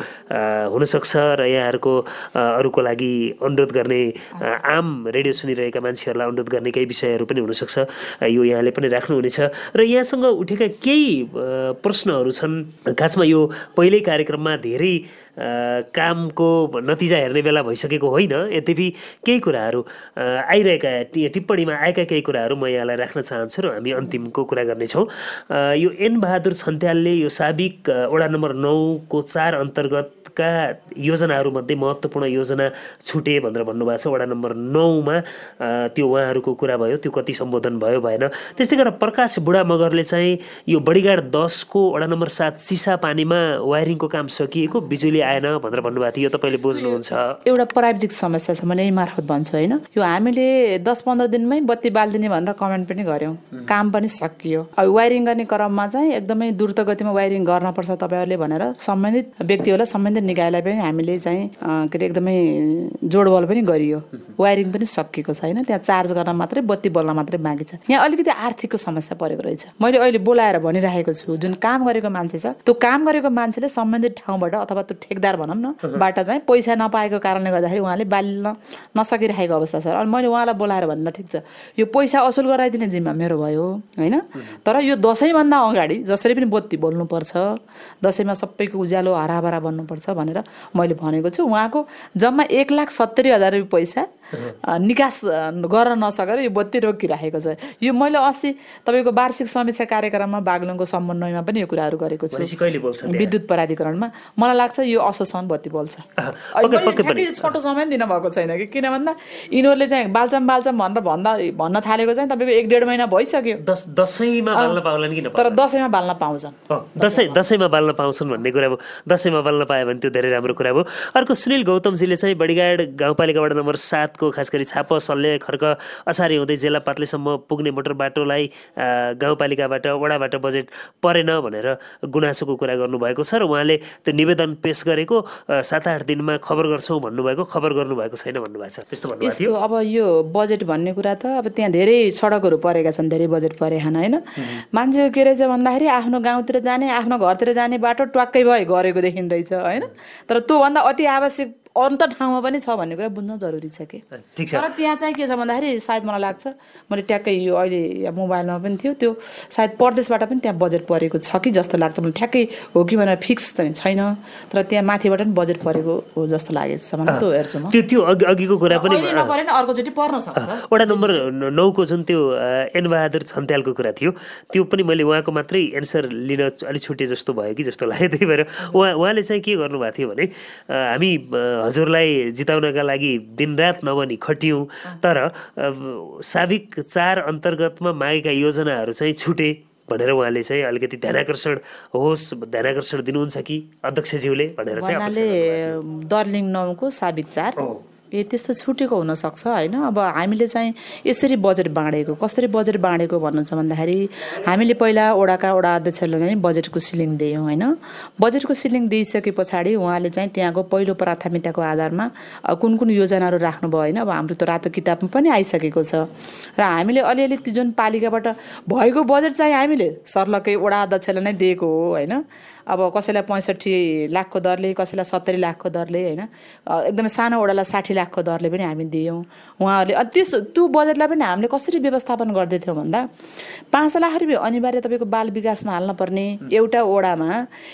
Speaker 1: हुनसक्छ र यहाँहरूको अरूको लागि अनुरोध गर्ने, आम रेडियो सुनिरहेका मान्छेहरूलाई अनुरोध गर्ने केही विषयहरू पनि हुनसक्छ। यो यहाँले पनि राख्नुहुनेछ। र यहाँसँग उठेका केही प्रश्नहरू छन्। खासमा यो पहिल्यै कार्यक्रममा धेरै कामको नतिजा हेर्ने बेला भइसकेको होइन। यद्यपि केही कुराहरू आइरहेका, टिप्पणीमा आएका केही कुराहरू म यहाँलाई राख्न चाहन्छु र हामी अन्तिमको कुरा गर्नेछौँ। यो एन बहादुर छन्त्यालले यो साबिक वडा नम्बर 9 को 4 अन्तर्गतका योजनाहरूमध्ये महत्त्वपूर्ण योजना छुटे भनेर भन्नुभएको छ। वडा नम्बर 9 मा त्यो उहाँहरूको कुरा भयो, त्यो कति सम्बोधन भयो भएन। त्यस्तै गरेर प्रकाश बुढा मगरले चाहिँ यो बडिगाड 10 को वडा नम्बर 7 सिसा पानीमा वायरिङको काम सकिएको, बिजुली आएन भनेर भन्नुभएको थियो। यो तपाईँले बुझ्नुहुन्छ?
Speaker 2: एउटा प्राविधिक समस्या छ, मैले यही मार्फत भन्छु होइन। यो हामीले 10-15 दिनमै बत्ती बालिदिने भनेर कमेन्ट पनि गऱ्यौँ, काम पनि सकियो। अब वायरिङ गर्ने क्रममा चाहिँ एकदमै द्रुत गतिमा वायरिङ गर्नुपर्छ तपाईँहरूले भनेर सम्बन्धित व्यक्तिहरूलाई, सम्बन्धित निकायलाई पनि हामीले चाहिँ के अरे एकदमै जोडबल पनि गरियो। वायरिङ पनि सकिएको छैन, त्यहाँ चार्ज गर्न मात्रै, बत्ती बल्न मात्रै बाँकी छ। यहाँ अलिकति आर्थिकको समस्या परेको रहेछ। मैले अहिले बोलाएर भनिराखेको छु, जुन काम गरेको मान्छे छ त्यो काम गरेको मान्छेले सम्बन्धित ठाउँबाट अथवा त्यो ठेकदार भनौँ न बाट चाहिँ पैसा नपाएको कारणले गर्दाखेरि उहाँले बाल्न नसकिरहेको अवस्था छ। अनि मैले उहाँलाई बोलाएर भन्दा ठिक छ, यो पैसा असुल गराइदिने जिम्मा मेरो भयो होइन। तर यो दसैँभन्दा अगाडि जसरी पनि बत्ती बोल्नुपर्छ, दसैँमा सबैको उज्यालो हराभरा बन्नुपर्छ भनेर मैले भनेको छु। उहाँको जम्मा 1,70,000 रुपियाँ पैसा निकास गर्न नसकेर यो बत्ती रोकिराखेको छ। यो मैले अस्ति तपाईँको वार्षिक समीक्षा कार्यक्रममा बागलुङको समन्वयमा पनि यो कुराहरू गरेको छु। विद्युत प्राधिकरणमा मलाई लाग्छ यो असोसम्म बत्ती बल्छ। छोटो समय दिन भएको छैन कि, किन भन्दा यिनीहरूले चाहिँ बालचम भनेर भन्न थालेको चाहिँ तपाईँको 1-1.5 महिना भइसक्यो।
Speaker 1: दसैँमा बाल्न पाउलान् किन?
Speaker 2: तर दसैँमा बाल्न पाउँछन्।
Speaker 1: दसैँमा बाल्न पाउँछन् भन्ने कुरा भयो। दसैँमा बाल्न पायो भने त्यो धेरै राम्रो कुरा भयो। अर्को सुनिल गौतमजीले चाहिँ बडिगाड गाउँपालिका वडा नम्बर 7 को खास गरी छाप, सल्ले, खर्क, असारी हुँदै जिल्ला पात्लेसम्म पुग्ने मोटर बाटोलाई गाउँपालिकाबाट वडाबाट बजेट परेन भनेर गुनासोको कुरा गर्नुभएको छ र उहाँले त्यो निवेदन पेश गरेको 7-8 दिनमा खबर गर्छौँ भन्नुभएको, खबर गर्नुभएको छैन भन्नुभएको छ। त्यस्तो भन्नुभएको थियो।
Speaker 2: अब यो बजेट भन्ने कुरा त अब त्यहाँ धेरै सडकहरू परेका छन्, धेरै बजेट परेन होइन। मान्छेको के रहेछ भन्दाखेरि आफ्नो गाउँतिर जाने, आफ्नो घरतिर जाने बाटो ट्वाक्कै भए गरेको देखिरहेछ होइन। तर त्योभन्दा अति आवश्यक अन्त ठाउँमा पनि छ भन्ने कुरा बुझ्नु जरुरी छ कि। तर त्यहाँ चाहिँ के छ भन्दाखेरि सायद मलाई लाग्छ, मैले ट्याक्कै यो अहिले मोबाइलमा पनि थियो, त्यो सायद प्रदेशबाट पनि त्यहाँ बजेट परेको छ कि जस्तो लाग्छ। मलाई ठ्याक्कै हो कि भनेर फिक्स त छैन, तर त्यहाँ माथिबाट पनि बजेट परेको हो जस्तो लागेको छ मलाई। त्यो हेर्छु म।
Speaker 1: त्यो अघिको कुरा पनि
Speaker 2: नपरे नि अर्कोचोटि पर्न सक्छ।
Speaker 1: वडा नम्बर 9 को जुन त्यो एनबहादुर छन्त्यालको कुरा थियो, त्यो पनि मैले उहाँको मात्रै एन्सर लिन अलिक छुटे जस्तो भयो कि जस्तो लाग्यो। त्यही भएर उहाँले चाहिँ के गर्नुभएको थियो भने हामी हजुरलाई जिताउनका लागि दिनरात नभनी खटियौँ, तर साविक 4 अन्तर्गतमा मागेका योजनाहरू चाहिँ छुटे भनेर उहाँले चाहिँ अलिकति ध्यानाकर्षण दिनुहुन्छ कि अध्यक्षज्यूले भनेर चाहिँ
Speaker 2: दर्लिङ 9 को साविक 4 त्यस्तो छुटेको हुनसक्छ होइन। अब हामीले चाहिँ यसरी बजेट बाँडेको, कसरी बजेट बाँडेको भन्नुहुन्छ भन्दाखेरि हामीले पहिला वडा अध्यक्षलाई नै बजेटको सिलिङ दियौँ होइन। बजेटको सिलिङ दिइसके पछाडि उहाँले चाहिँ त्यहाँको पहिलो प्राथमिकताको आधारमा कुन कुन योजनाहरू राख्नुभयो होइन। अब हाम्रो त रातो किताबमा पनि आइसकेको छ र हामीले अलिअलि त्यो जुन पालिकाबाट भएको बजेट चाहिँ हामीले सर्लकै वडा अध्यक्षलाई नै दिएको हो होइन। अब कसैलाई 65 लाखको दरले, कसैलाई 70 लाखको दरले होइन, एकदमै सानो वडालाई 60 लाखको दरले पनि हामी दियौँ। उहाँहरूले त्यो बजेटलाई पनि हामीले कसरी व्यवस्थापन गर्दैथ्यौँ भन्दा 5 लाख रुपियाँ अनिवार्य तपाईँको बाल विकासमा हाल्न पर्ने, एउटा वडामा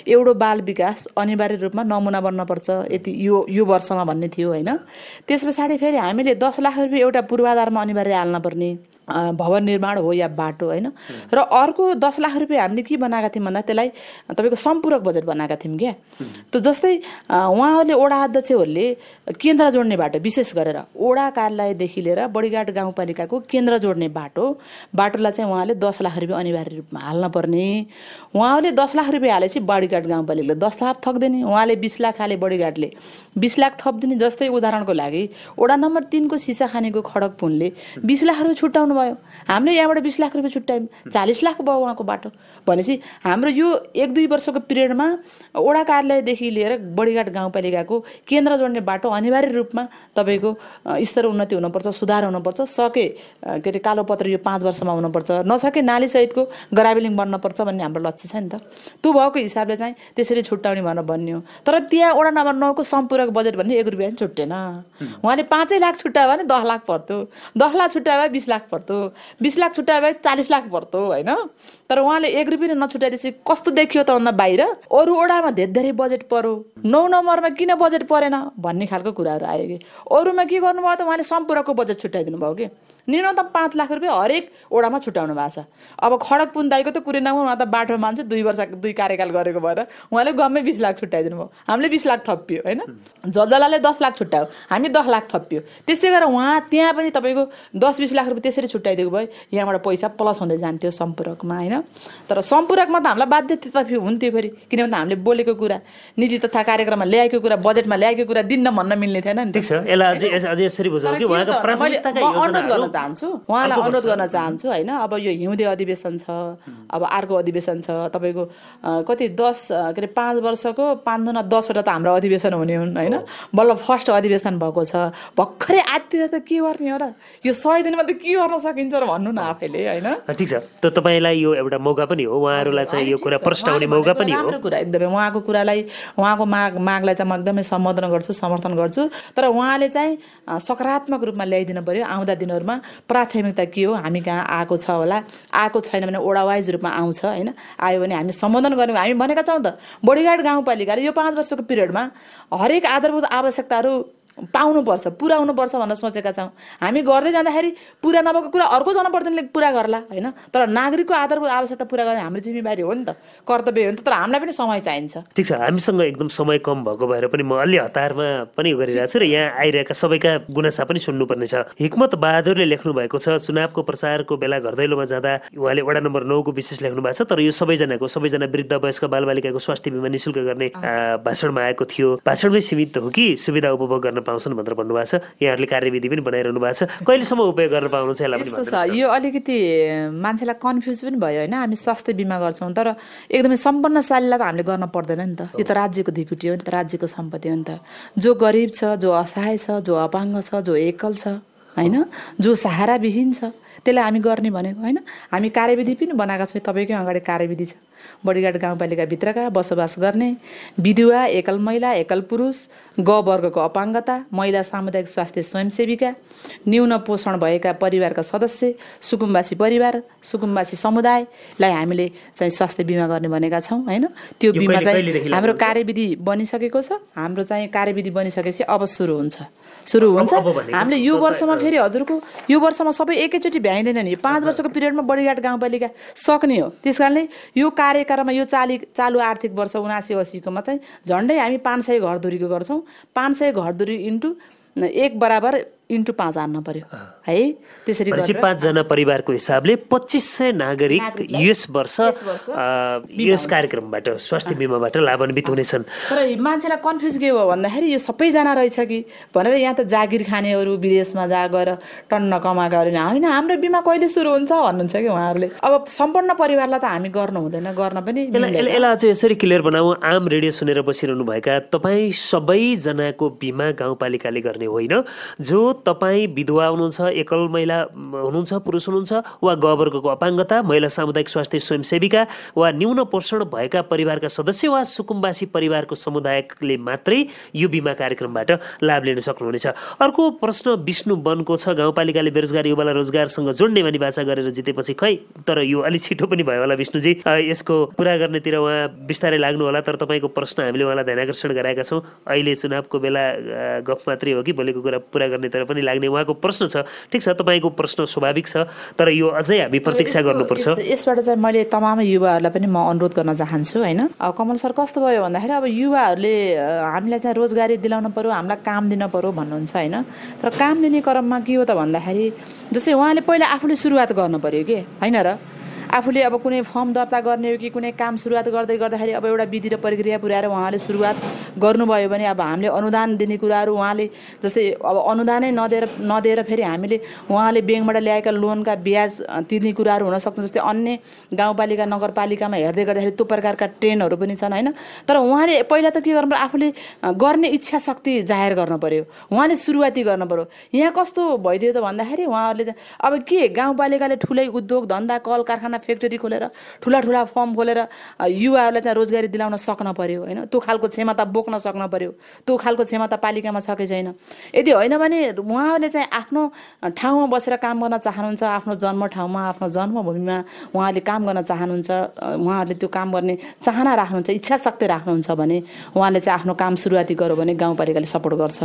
Speaker 2: एउटा बाल विकास अनिवार्य रूपमा नमुना बन्नपर्छ यति यो वर्षमा भन्ने थियो होइन। त्यस पछाडि फेरि हामीले 10 लाख रुपियाँ एउटा पूर्वाधारमा अनिवार्य हाल्न पर्ने, भवन निर्माण हो या बाटो होइन। र अर्को 10 लाख रुपियाँ हामीले के बनाएका थियौँ भन्दा त्यसलाई तपाईँको सम्पूरक बजेट बनाएका थियौँ क्या। त्यो जस्तै उहाँहरूले वडा अध्यक्षहरूले केन्द्र जोड्ने बाटो, विशेष गरेर वडा कार्यालयदेखि लिएर बडिगाड गाउँपालिकाको केन्द्र जोड्ने बाटोलाई चाहिँ उहाँले 10 लाख रुपियाँ अनिवार्य रूपमा हाल्न पर्ने। उहाँहरूले 10 लाख रुपियाँ हालेपछि बडिगाड गाउँपालिकाले 10 लाख थप्दिने, उहाँले 20 लाख हाले, बडिगाडले 20 लाख थप्दिने। जस्तै उदाहरणको लागि वडा नम्बर 3 को सिसाखानीको खडक पुलले 20 लाख रुपियाँ छुट्याउनु भयो, हामीले यहाँबाट 20 लाख रुपियाँ छुट्यायौँ, 40 लाख भयो उहाँको बाटो। भनेपछि हाम्रो यो 1-2 वर्षको पिरियडमा वडा कार्यालयदेखि लिएर बडिगाड गाउँपालिकाको केन्द्र जोड्ने बाटो अनिवार्य रूपमा तपाईँको स्तर उन्नति हुनुपर्छ, सुधार हुनुपर्छ। के अरे कालो पत्र यो 5 वर्षमा हुनुपर्छ, नसके नालीसहितको ग्राभेलिङ बन्नुपर्छ भन्ने हाम्रो लक्ष्य छ नि त। त्यो भएको हिसाबले चाहिँ त्यसरी छुट्याउने भनेर भन्यो। तर त्यहाँ वडा नम्बर 9 को सम्पूरक बजेट भन्ने 1 रुपियाँ पनि छुट्टेन। उहाँले 5 लाख छुट्यायो भने 10 लाख पर्थ्यो, 10 लाख छुट्यायो भने 20 लाख पर्थ्यो, 20 लाख छुट्यायो भने 40 लाख पर्थ्यो होइन। तर उहाँले 1 रुपियाँ नछुट्याएपछि कस्तो देखियो त भन्दा बाहिर अरू वडामा धेरै बजेट पर्यो, 9 नम्बरमा किन बजेट परेन भन्ने खालको कुराहरू आयो कि। अरूमा के गर्नुभयो त उहाँले सम्पूरकको बजेट छुट्याइदिनु भयो कि। न्यूनतम 5 लाख रुपियाँ हरेक वडामा छुट्याउनु भएको छ। अब खडक पुन्दाईको त कुरै नगर्नु, उहाँ त बाटो मान्छे 2 वर्ष 2 कार्यकाल गरेको भएर उहाँले गम्मै 20 लाख छुट्याइदिनु भयो, हामीले 20 लाख थपियो होइन। जलजलाले 10 लाख छुट्यायो, हामी 10 लाख थपियो। त्यस्तै गरेर उहाँ त्यहाँ पनि तपाईँको 10-20 लाख रुपियाँ त्यसरी छुट्याइदिएको भए यहाँबाट पैसा प्लस हुँदै जान्थ्यो सम्पूरकमा होइन। तर सम्पूरकमा त हामीलाई बाध्यता हुन्थ्यो फेरि, किनभने हामीले बोलेको कुरा, नीति तथा कार्यक्रममा ल्याएको कुरा, बजेटमा ल्याएको कुरा दिन भन्न मिल्ने थिएन नि।
Speaker 1: ठिक छ, यसलाई अझै यसरी बुझौँ कि उहाँको प्राथमिकताका योजनाहरू
Speaker 2: उहाँलाई अनुरोध गर्न चाहन्छु होइन। अब यो हिउँदे अधिवेशन छ, अब अर्को अधिवेशन छ तपाईँको कति 5 वर्षको 5-10 वटा त हाम्रो अधिवेशन हुने हुन् होइन। बल्ल फर्स्ट अधिवेशन भएको छ, भर्खरै आतिर त के गर्ने हो र, यो 100 दिनमा त के गर्न सकिन्छ र भन्नु न आफैले होइन।
Speaker 1: ठिक छ, त तपाईँलाई यो एउटा मौका पनि हो, उहाँहरूलाई चाहिँ यो कुरा प्रस्तावने मौका पनि हो।
Speaker 2: राम्रो कुरा एकदमै, उहाँको कुरालाई, उहाँको मागलाई चाहिँ म एकदमै सम्बोधन गर्छु, समर्थन गर्छु। तर उहाँले चाहिँ सकारात्मक रूपमा ल्याइदिनु पर्यो। आउँदा दिनहरूमा प्राथमिकता के हो, हामी कहाँ आएको छ होला, आएको छैन भने वडा वाइज रूपमा आउँछ होइन। आयो भने हामी सम्बोधन गर्ने, हामी भनेका छौँ त बडिगाड गाउँपालिकाले यो 5 वर्षको पिरियडमा हरेक आधारभूत आवश्यकताहरू पाउनुपर्छ, पुर्याउनुपर्छ भनेर सोचेका छौँ। हामी गर्दै जाँदाखेरि पुरा नभएको कुरा अर्को जनप्रतिनिधिले पुरा गर्ला होइन, तर नागरिकको आधारभूत आवश्यकता पुरा गर्ने हाम्रो जिम्मेवारी हो नि त, कर्तव्य हो नि त। तर हामीलाई पनि समय चाहिन्छ।
Speaker 1: ठिक छ, हामीसँग एकदम समय कम भएको भएर पनि म अलि हतारमा पनि गरिरहेको छु र यहाँ आइरहेका सबैका गुनासा पनि सुन्नुपर्ने छ। हिक्मत बहादुरले लेख्नु भएको छ, चुनावको प्रचारको बेला घर दैलोमा जाँदा उहाँले वडा नम्बर 9 को विशेष लेख्नु भएको छ, तर यो सबैजना वृद्ध वयस्क बालबालिकाको स्वास्थ्य बिमा निःशुल्क गर्ने भाषणमा आएको थियो। भाषणमै सीमित हो कि सुविधा उपभोग गर्न पाउँछन् भनेर भन्नुभएको छ। यहाँहरूले कार्यविधि पनि बनाइरहनु भएको छ, कहिलेसम्म उपयोग गर्न पाउनुहुन्छ यसलाई पनि भन्नुहुन्छ?
Speaker 2: यो अलिकति मान्छेलाई कन्फ्युज पनि भयो होइन। हामी स्वास्थ्य बिमा गर्छौँ तर एकदमै सम्पन्नशालीलाई त हामीले गर्न पर्दैन नि त। यो त राज्यको धिकुटी हो नि त, राज्यको सम्पत्ति हो नि त। जो गरिब छ, जो असहाय छ, जो अपाङ्ग छ, जो एकल छ होइन, जो सहाराविहीन छ, त्यसलाई हामी गर्ने भनेको होइन। हामी कार्यविधि पनि बनाएका छौँ, तपाईँकै अगाडि कार्यविधि छ। बडिघाट गाउँपालिकाभित्रका बसोबास गर्ने विधवा, एकल महिला, एकल पुरुष, ग वर्गको अपाङ्गता, महिला सामुदायिक स्वास्थ्य स्वयंसेविका, न्यून पोषण भएका परिवारका सदस्य, सुकुम्बासी परिवार, सुकुम्बासी समुदायलाई हामीले चाहिँ स्वास्थ्य बिमा गर्ने भनेका छौँ होइन। त्यो बिमा चाहिँ हाम्रो कार्यविधि बनिसकेको छ। हाम्रो चाहिँ कार्यविधि बनिसकेपछि अब सुरु हुन्छ। हामीले यो वर्षमा फेरि हजुरको यो वर्षमा सबै एकैचोटि भ्याइँदैन नि। 5 वर्षको पिरियडमा बडिघाट गाउँपालिका सक्ने हो। त्यस कारणले यो कार्यक्रममा यो चालु आर्थिक वर्ष 79-80 चाहिँ झन्डै हामी 500 घरधुरीको गर्छौँ। 500 घरधुरी इन्टु 1 बराबर इन्टु 5 हाल्न पर्यो है। त्यसरी
Speaker 1: 5 जना परिवारको हिसाबले 2500 नागरिक यस वर्ष यस कार्यक्रमबाट स्वास्थ्य बिमाबाट लाभान्वित हुनेछन्।
Speaker 2: तर मान्छेलाई कन्फ्युज के हो भन्दाखेरि यो सबैजना रहेछ कि भनेर यहाँ त जागिर खानेहरू विदेशमा गएर टन्न कमाएका होइन, हाम्रो बिमा कहिले सुरु हुन्छ भन्नुहुन्छ कि उहाँहरूले। अब सम्पूर्ण परिवारलाई त हामी गर्नु हुँदैन, गर्न पनि
Speaker 1: यसलाई चाहिँ यसरी क्लियर बनाऊ। आम रेडियो सुनेर बसिरहनु भएका तपाईँ सबैजनाको बिमा गाउँपालिकाले गर्ने होइन। जो तपाईँ विधवा हुनुहुन्छ, एकल महिला हुनुहुन्छ, पुरुष हुनुहुन्छ, वा ग वर्गको अपाङ्गता, महिला सामुदायिक स्वास्थ्य स्वयंसेविका वा न्यून पोषण भएका परिवारका सदस्य वा सुकुम्बासी परिवारको समुदायले मात्रै यो बिमा कार्यक्रमबाट लाभ लिन सक्नुहुनेछ। अर्को प्रश्न विष्णु वनको छ, गाउँपालिकाले बेरोजगार युवालाई रोजगारसँग जोड्ने भनी बाचा गरेर जितेपछि खै, तर यो अलि छिटो पनि भयो होला विष्णुजी, यसको पुरा गर्नेतिर उहाँ बिस्तारै लाग्नु होला। तर तपाईँको प्रश्न हामीले उहाँलाई ध्यानाकर्षण गराएका छौँ। अहिले चुनावको बेला गफ मात्रै हो कि भोलिको कुरा पुरा गर्नेतिर पनि लाग्ने उहाँको प्रश्न छ। ठिक छ, तपाईँको प्रश्न स्वाभाविक छ, तर यो अझै हामी प्रतीक्षा गर्नुपर्छ।
Speaker 2: यसबाट चाहिँ मैले तमाम युवाहरूलाई पनि म अनुरोध गर्न चाहन्छु होइन। कमल सर कस्तो भयो भन्दाखेरि अब युवाहरूले हामीलाई चाहिँ रोजगारी दिलाउनु पर्यो, हामीलाई काम दिन पर्यो भन्नुहुन्छ होइन। तर काम दिने क्रममा के हो त भन्दाखेरि जस्तै उहाँले पहिला आफूले सुरुवात गर्नु पर्यो कि होइन र। आफूले अब कुनै फर्म दर्ता गर्ने हो कि कुनै काम सुरुवात गर्दाखेरि अब एउटा विधि र प्रक्रिया पुर्याएर उहाँले सुरुवात गर्नुभयो भने अब हामीले अनुदान दिने कुराहरू उहाँले जस्तै अब अनुदानै नदिएर फेरि हामीले उहाँले ब्याङ्कबाट ल्याएका लोनका ब्याज तिर्ने कुराहरू हुनसक्छ। जस्तै अन्य गाउँपालिका नगरपालिकामा हेर्दै गर्दाखेरि त्यो प्रकारका ट्रेनहरू पनि छन् होइन। तर उहाँले पहिला त के गर्नु पर्यो, आफूले गर्ने इच्छा शक्ति जाहेर गर्नु पर्यो, उहाँले सुरुवाती गर्नु पर्यो। यहाँ कस्तो भइदियो त भन्दाखेरि उहाँहरूले अब के गाउँपालिकाले ठुलै उद्योग धन्दा कल कारखाना फ्याक्ट्री खोलेर ठुला फर्म खोलेर युवाहरूलाई चाहिँ रोजगारी दिलाउन सक्न पर्यो होइन। त्यो खालको क्षमता बोक्न सक्न पर्यो, त्यो खालको क्षमता पालिकामा छ कि छैन। यदि होइन भने उहाँहरूले चाहिँ आफ्नो ठाउँमा बसेर काम गर्न चाहनुहुन्छ, आफ्नो जन्म ठाउँमा आफ्नो जन्मभूमिमा उहाँले काम गर्न चाहनुहुन्छ, उहाँहरूले त्यो काम गर्ने चाहना राख्नुहुन्छ, इच्छा शक्ति राख्नुहुन्छ भने उहाँले चाहिँ आफ्नो काम सुरुवाती गर्यो भने गाउँपालिकाले सपोर्ट गर्छ,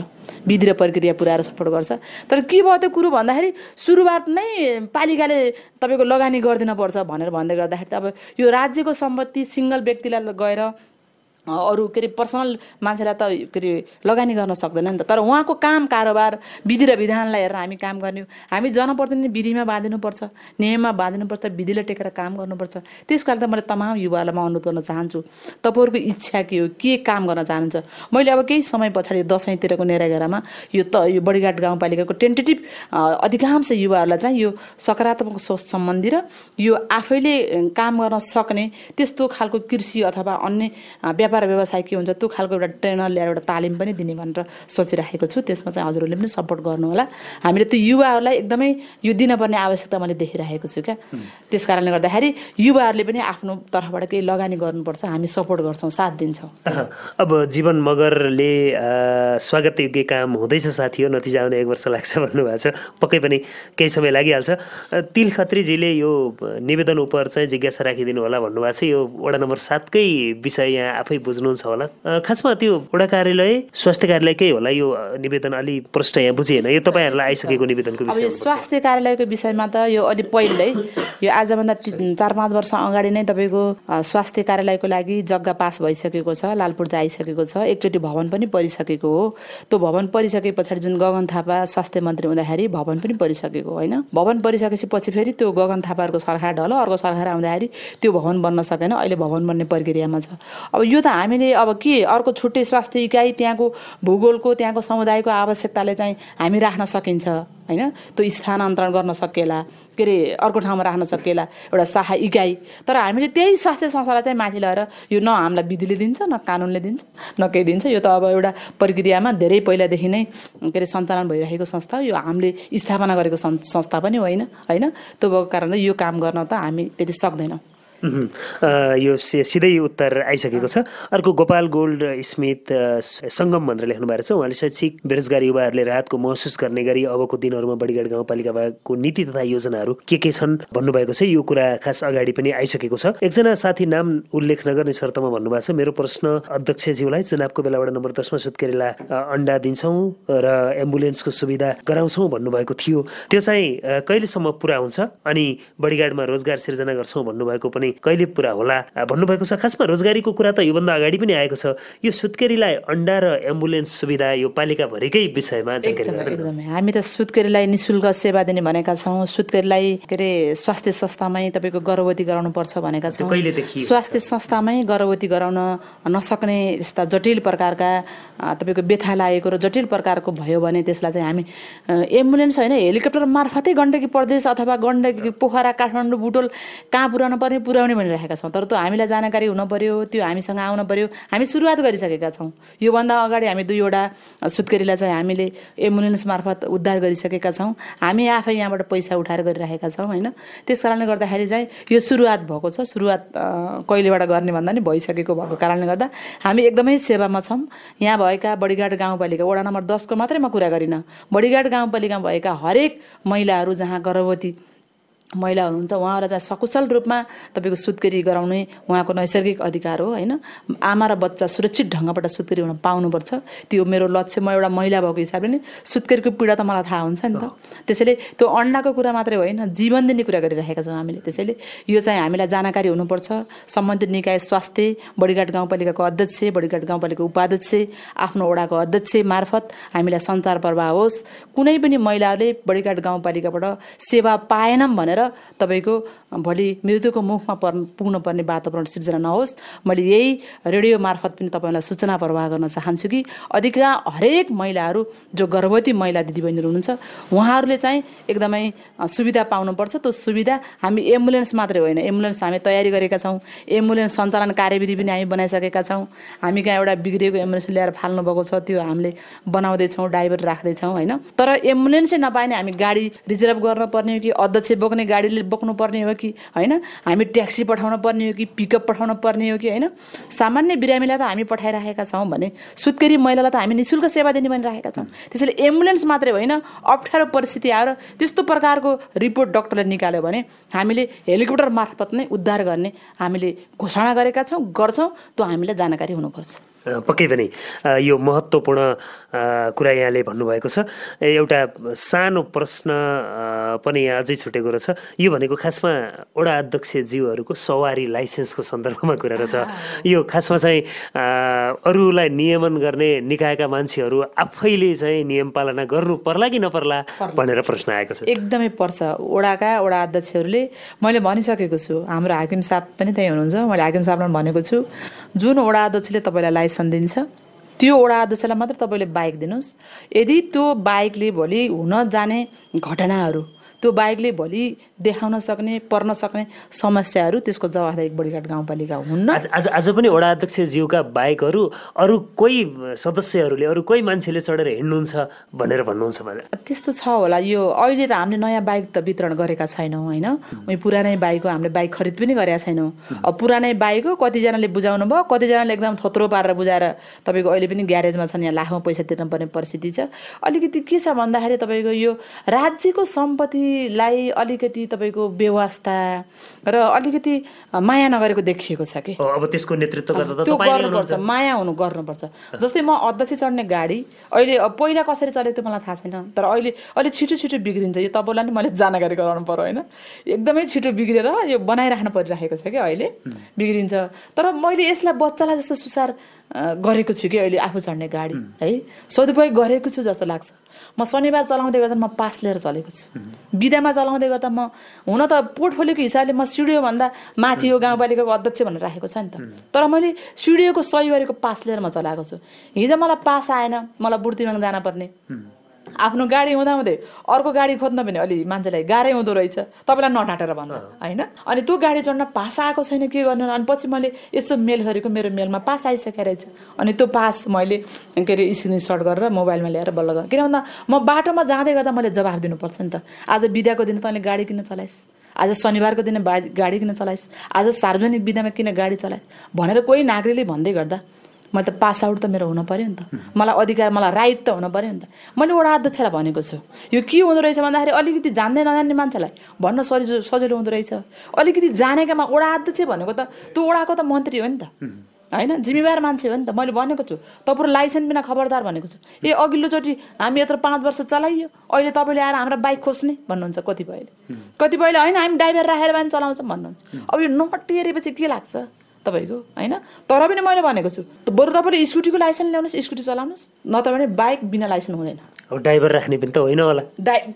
Speaker 2: विधि र प्रक्रिया पुऱ्याएर सपोर्ट गर्छ। तर के भयो त्यो कुरो भन्दाखेरि सुरुवात नै पालिकाले तपाईँको लगानी गरिदिनु पर्छ भनेर भन्दै गर्दाखेरि त अब यो राज्यको सम्पत्ति सिङ्गल व्यक्तिलाई गएर अरू के अरे पर्सनल मान्छेलाई त के अरे लगानी गर्न सक्दैन नि त। तर उहाँको काम कारोबार विधि र विधानलाई हेरेर हामी काम गर्ने हो। हामी जनप्रतिनिधि विधिमा बाँधिनुपर्छ, नियममा बाँधिनुपर्छ, विधिलाई टेकेर काम गर्नुपर्छ। त्यस कारण त मैले तमाम युवाहरूलाई म अनुरोध गर्न चाहन्छु, तपाईँहरूको इच्छा के हो, के काम गर्न चाहनुहुन्छ। मैले अब केही समय पछाडि दसैँतिरको नेरागेरामा यो बडिघाट गाउँपालिकाको टेन्टेटिभ अधिकांश युवाहरूलाई चाहिँ यो सकारात्मक सोच सम्बन्धी र यो आफैले काम गर्न सक्ने त्यस्तो खालको कृषि अथवा अन्य व्यापार व्यवसाय के हुन्छ त्यो खालको एउटा ट्रेनर ल्याएर एउटा तालिम पनि दिने भनेर सोचिराखेको छु। त्यसमा चाहिँ हजुरहरूले पनि सपोर्ट गर्नु होला। हामीले त्यो युवाहरूलाई एकदमै यो दिनपर्ने आवश्यकता मैले देखिरहेको छु क्या। त्यस कारणले गर्दाखेरि युवाहरूले पनि आफ्नो तर्फबाट केही लगानी गर्नुपर्छ, हामी सपोर्ट गर्छौँ, साथ दिन्छौँ।
Speaker 1: अब जीवन मगरले स्वागत योग्य काम हुँदैछ साथी हो, नतिजा आउने 1 वर्ष लाग्छ भन्नुभएको छ, पक्कै पनि केही समय लागिहाल्छ। तिल खत्रीजीले यो निवेदन उप चाहिँ जिज्ञासा राखिदिनु होला भन्नुभएको छ। यो वडा नम्बर 7 कै विषय यहाँ आफै बुझ्नुहुन्छ होला। खासमा त्यो वडा कार्यालय स्वास्थ्य कार्यालयकै होला यो निवेदन, अलि प्रश्न यहाँ बुझिएन, यो तपाईँहरूलाई आइसकेको निवेदनको
Speaker 2: अब
Speaker 1: विषय?
Speaker 2: यो स्वास्थ्य कार्यालयको विषयमा त यो अलि पहिल्यै यो आजभन्दा 4-5 वर्ष अगाडि नै तपाईँको स्वास्थ्य कार्यालयको लागि जग्गा पास भइसकेको छ, लालपुर्जा आइसकेको छ, एकचोटि भवन पनि परिसकेको हो। त्यो भवन परिसके पछाडि जुन गगन थापा स्वास्थ्य मन्त्री हुँदाखेरि भवन पनि परिसकेको होइन। भवन परिसकेपछि पछि फेरि त्यो गगन थापाहरूको सरकार ढल्यो, अर्को सरकार आउँदाखेरि त्यो भवन बन्न सकेन, अहिले भवन बन्ने प्रक्रियामा छ। अब यो त हामीले अब के अर्को छुट्टै स्वास्थ्य इकाइ त्यहाँको भूगोलको त्यहाँको समुदायको आवश्यकताले चाहिँ हामी राख्न सकिन्छ होइन, त्यो स्थानान्तरण गर्न सकिएला, के अरे अर्को ठाउँमा राख्न सकिएला एउटा शाखा इकाइ। तर हामीले त्यही स्वास्थ्य संस्थालाई चाहिँ माथि ल्याएर यो न हामीलाई विधिले दिन्छ, न कानुनले दिन्छ, न केही दिन्छ। यो त अब एउटा प्रक्रियामा धेरै पहिलादेखि नै के अरे सञ्चालन भइरहेको संस्था हो, यो हामीले स्थापना गरेको संस्था पनि होइन होइन। त्यो भएको कारणले यो काम गर्न त हामी त्यति सक्दैनौँ।
Speaker 1: यो सिधै उत्तर आइसकेको छ। अर्को गोपाल गोल्ड स्मिथ सङ्गम भनेर लेख्नु भएको छ। उहाँले शैक्षिक बेरोजगार युवाहरूले राहतको महसुस गर्ने गरी अबको दिनहरूमा बडिघाट गाउँपालिकाको नीति तथा योजनाहरू के छन् भन्नुभएको छ। यो कुरा खास अगाडि पनि आइसकेको छ। एकजना साथी नाम उल्लेख नगर्ने शर्तमा भन्नुभएको छ, मेरो प्रश्न अध्यक्षज्यूलाई, चुनावको बेला वडा नम्बर 10मा सुत्केरीलाई अन्डा दिन्छौँ र एम्बुलेन्सको सुविधा गराउँछौँ भन्नुभएको थियो। त्यो चाहिँ कहिलेसम्म पुरा हुन्छ? अनि बडिघाटमा रोजगार सिर्जना गर्छौँ भन्नुभएको पनि कहिले पुरा होला भन्नुभएको छ। खासमा रोजगारीको कुरा त योभन्दा अगाडि पनि आएको छ। यो सुत्केरीलाई अन्डा र एम्बुलेन्स सुविधा यो पालिकाभरिकै विषयमा
Speaker 2: एकदमै हामी त सुत्केरीलाई निःशुल्क सेवा दिने भनेका छौँ। सुत्केरीलाई के अरे स्वास्थ्य संस्थामै तपाईँको गर्भवती गराउनुपर्छ भनेका छौँ। स्वास्थ्य संस्थामै गर्भवती गराउन नसक्ने यस्ता जटिल प्रकारका तपाईँको व्यथा लागेको र जटिल प्रकारको भयो भने त्यसलाई चाहिँ हामी एम्बुलेन्स होइन हेलिकप्टर मार्फतै गण्डकी प्रदेश अथवा गण्डकी पोखरा काठमाडौँ बुटोल कहाँ पुर्याउनु पर्ने पुर्याउने भनिरहेका छौँ। तर त्यो हामीलाई जानकारी हुन पर्यो, त्यो हामीसँग आउन पर्यो। हामी सुरुवात गरिसकेका छौँ। योभन्दा अगाडि हामी 2वटा सुत्केरीलाई चाहिँ हामीले एम्बुलेन्स मार्फत उद्धार गरिसकेका छौँ। हामी आफै यहाँबाट पैसा उठाएर गरिरहेका छौँ होइन। त्यस कारणले गर्दाखेरि चाहिँ यो सुरुवात भएको छ। सुरुवात कहिलेबाट गर्ने भन्दा नि भइसकेको भएको कारणले गर्दा हामी एकदमै सेवामा छौँ। यहाँ भएका बडिघाट गाउँपालिका वडा नम्बर 10को मात्रै म कुरा गरिनँ, बडिघाट गाउँपालिकामा भएका हरेक महिलाहरू जहाँ गर्भवती महिला हुनुहुन्छ उहाँहरूलाई चाहिँ सकुशल रूपमा तपाईँको सुत्केरी गराउने उहाँको नैसर्गिक अधिकार हो होइन। आमा र बच्चा सुरक्षित ढङ्गबाट सुत्केरी हुन पाउनुपर्छ, त्यो मेरो लक्ष्य। म एउटा महिला भएको हिसाबले नै सुत्केरीको पीडा त मलाई थाहा हुन्छ नि त। त्यसैले त्यो अन्डाको कुरा मात्रै होइन, जीवन दिने कुरा गरिरहेका छौँ हामीले। त्यसैले यो चाहिँ हामीलाई जानकारी हुनुपर्छ। सम्बन्धित निकाय स्वास्थ्य, बडिघाट गाउँपालिकाको अध्यक्ष, बडिघाट गाउँपालिकाको उपाध्यक्ष, आफ्नो वडाको अध्यक्ष मार्फत हामीलाई सञ्चार प्रवाह होस्। कुनै पनि महिलाहरूले बडिघाट गाउँपालिकाबाट सेवा पाएनन् भनेर तपाईँको भोलि मृत्युको मुखमा पुग्न पर्ने वातावरण सिर्जना नहोस्। मैले यही रेडियो मार्फत पनि तपाईँलाई सूचना प्रवाह गर्न चाहन्छु कि हरेक महिलाहरू जो गर्भवती महिला दिदीबहिनीहरू हुनुहुन्छ उहाँहरूले चाहिँ एकदमै सुविधा पाउनुपर्छ। त्यो सुविधा हामी एम्बुलेन्स मात्रै होइन, एम्बुलेन्स हामी तयारी गरेका छौँ। एम्बुलेन्स सञ्चालन कार्यविधि पनि हामी बनाइसकेका छौँ। हामी कहाँ एउटा बिग्रिएको एम्बुलेन्स ल्याएर फाल्नु भएको छ, त्यो हामीले बनाउँदैछौँ, ड्राइभर राख्दैछौँ होइन। तर एम्बुलेन्सै नपाए नि हामी गाडी रिजर्भ गर्नुपर्ने हो कि अध्यक्ष बोक्ने गाडीले बोक्नु पर्ने हो कि होइन, हामी ट्याक्सी पठाउनु पर्ने हो कि पिकअप पठाउनु पर्ने हो कि होइन। सामान्य बिरामीलाई त हामी पठाइरहेका छौँ भने सुत्केरी महिलालाई त हामी निःशुल्क सेवा दिने भनिरहेका छौँ। त्यसैले एम्बुलेन्स मात्रै होइन, अप्ठ्यारो परिस्थिति आएर त्यस्तो प्रकारको रिपोर्ट डक्टरले निकाल्यो भने हामीले हेलिकप्टर मार्फत नै उद्धार गर्ने हामीले घोषणा गरेका छौँ, गर्छौँ। त्यो हामीलाई जानकारी हुनुपर्छ।
Speaker 1: पक्कै पनि यो महत्त्वपूर्ण कुरा यहाँले भन्नुभएको छ। एउटा सानो प्रश्न पनि यहाँ अझै छुटेको रहेछ। यो भनेको खासमा वडा अध्यक्षज्यूहरूको सवारी लाइसेन्सको सन्दर्भमा कुरा रहेछ। यो खासमा चाहिँ अरूलाई नियमन गर्ने निकायका मान्छेहरू आफैले चाहिँ नियम पालना गर्नु पर्ला कि नपर्ला भनेर प्रश्न आएको छ।
Speaker 2: एकदमै पर्छ। वडा अध्यक्षहरूले मैले भनिसकेको छु, हाम्रो हाकिम साहब पनि त्यही हुनुहुन्छ, मैले हाकिम साहबलाई भनेको छु जुन वडा अध्यक्षले तपाईँलाई लाइसेन्स दिन्छ त्यो वडा अध्यक्षलाई मात्र तपाईँले बाइक दिनुहोस्। यदि त्यो बाइकले भोलि हुन जाने घटनाहरू, त्यो बाइकले भोलि देखाउन सक्ने पर्न सक्ने समस्याहरू त्यसको जवाफदेही बडिघाट गाउँपालिका हुन्न।
Speaker 1: आज पनि वडा अध्यक्षज्यूका बाइकहरू अरू कोही सदस्यहरूले अरू कोही मान्छेले चढेर हिँड्नुहुन्छ भनेर भन्नुहुन्छ भने
Speaker 2: त्यस्तो छ होला। यो अहिले त हामीले नयाँ बाइक त वितरण गरेका छैनौँ होइन, पुरानै बाइक हो, हामीले बाइक खरिद पनि गरेका छैनौँ। अब पुरानै बाइक हो, कतिजनाले बुझाउनु भयो, कतिजनाले एकदम थोत्रो पारेर बुझाएर तपाईँको अहिले पनि ग्यारेजमा छन्, यहाँ लाखौँ पैसा तिर्नुपर्ने परिस्थिति छ। अलिकति के छ भन्दाखेरि तपाईँको यो राज्यको सम्पत्ति गाडीलाई अलिकति तपाईँको व्यवस्था र अलिकति माया नगरेको देखिएको छ कि
Speaker 1: अब त्यसको नेतृत्व गर्दा
Speaker 2: त्यो गर्नुपर्छ, माया गर्नुपर्छ। जस्तै म अध्यक्ष चढ्ने गाडी अहिले पहिला कसरी चलेको त्यो मलाई थाहा छैन, तर अहिले अलिक छिटो छिटो बिग्रिन्छ। यो तपाईँलाई नि मैले जानकारी गराउनु पर्यो होइन, एकदमै छिटो बिग्रेर यो बनाइराख्नु परिरहेको छ कि अहिले बिग्रिन्छ। तर मैले यसलाई बच्चालाई जस्तो सुसार गरेको छु कि अहिले आफू चढ्ने गाडी है, सदुपयोग गरेको छु जस्तो लाग्छ। म शनिबार चलाउँदै गर्दा म पास लिएर चलेको छु, बिदामा चलाउँदै गर्दा म हुन त पोर्टफोलियोको हिसाबले म सिडिओभन्दा माथि हो गाउँपालिकाको अध्यक्छ भनेर राखेको छ नि त, तर मैले सिडिओको सही गरेको पास लिएर म चलाएको छु। हिजो मलाई पास आएन, मलाई बुर्तिमाङ जान पर्ने, आफ्नो गाडी हुँदाहुँदै अर्को गाडी खोज्न पनि अलि मान्छेलाई गाह्रै हुँदो रहेछ, तपाईँलाई नटाटेर भन्दा होइन। अनि त्यो गाडी चढ्न पास आएको छैन, के गर्नु। अनि पछि मैले यसो मेल गरेको, मेरो मेलमा पास आइसकेको रहेछ। अनि त्यो पास मैले के अरे स्क्रिनसट गरेर मोबाइलमा ल्याएर बल्ल गरेँ, किन भन्दा म बाटोमा जाँदै गर्दा मैले जवाफ दिनुपर्छ नि त। आज बिदाको दिन तैँले गाडी किन चलाइस्, आज शनिबारको दिन गाडी किन चलाइस्, आज सार्वजनिक बिदामा किन गाडी चलाइस् भनेर कोही नागरिकले भन्दै गर्दा मैले त पास आउट त मेरो हुनु पर्यो नि त, मलाई अधिकार, मलाई राइट त हुनु पर्यो नि त। मैले वडा अध्यक्षलाई भनेको छु यो के हुँदो रहेछ भन्दाखेरि अलिकति जान्दै नजान्ने मान्छेलाई भन्न सजिलो हुँदो रहेछ। अलिकति जानेकामा वडा अध्यक्ष भनेको त त्यो वडाको त मन्त्री हो नि त होइन, जिम्मेवार मान्छे हो नि त। मैले भनेको छु तपाईँको लाइसेन्स बिना खबरदार भनेको छु। अघिल्लोचोटि हामी यत्रो 5 वर्ष चलाइयो, अहिले तपाईँले आएर हाम्रो बाइक खोज्ने भन्नुहुन्छ कतिपयले होइन हामी ड्राइभर राखेर पनि चलाउँछौँ भन्नुहुन्छ। अब यो नटेरेपछि के लाग्छ तपाईँको होइन। तर पनि मैले भनेको छु बरु तपाईँले स्कुटीको लाइसेन्स ल्याउनुहोस्, स्कुटी चलाउनुहोस्, नत्र भने बाइक बिना लाइसेन्स हुँदैन।
Speaker 1: अब ड्राइभर राख्ने पनि त होइन होला,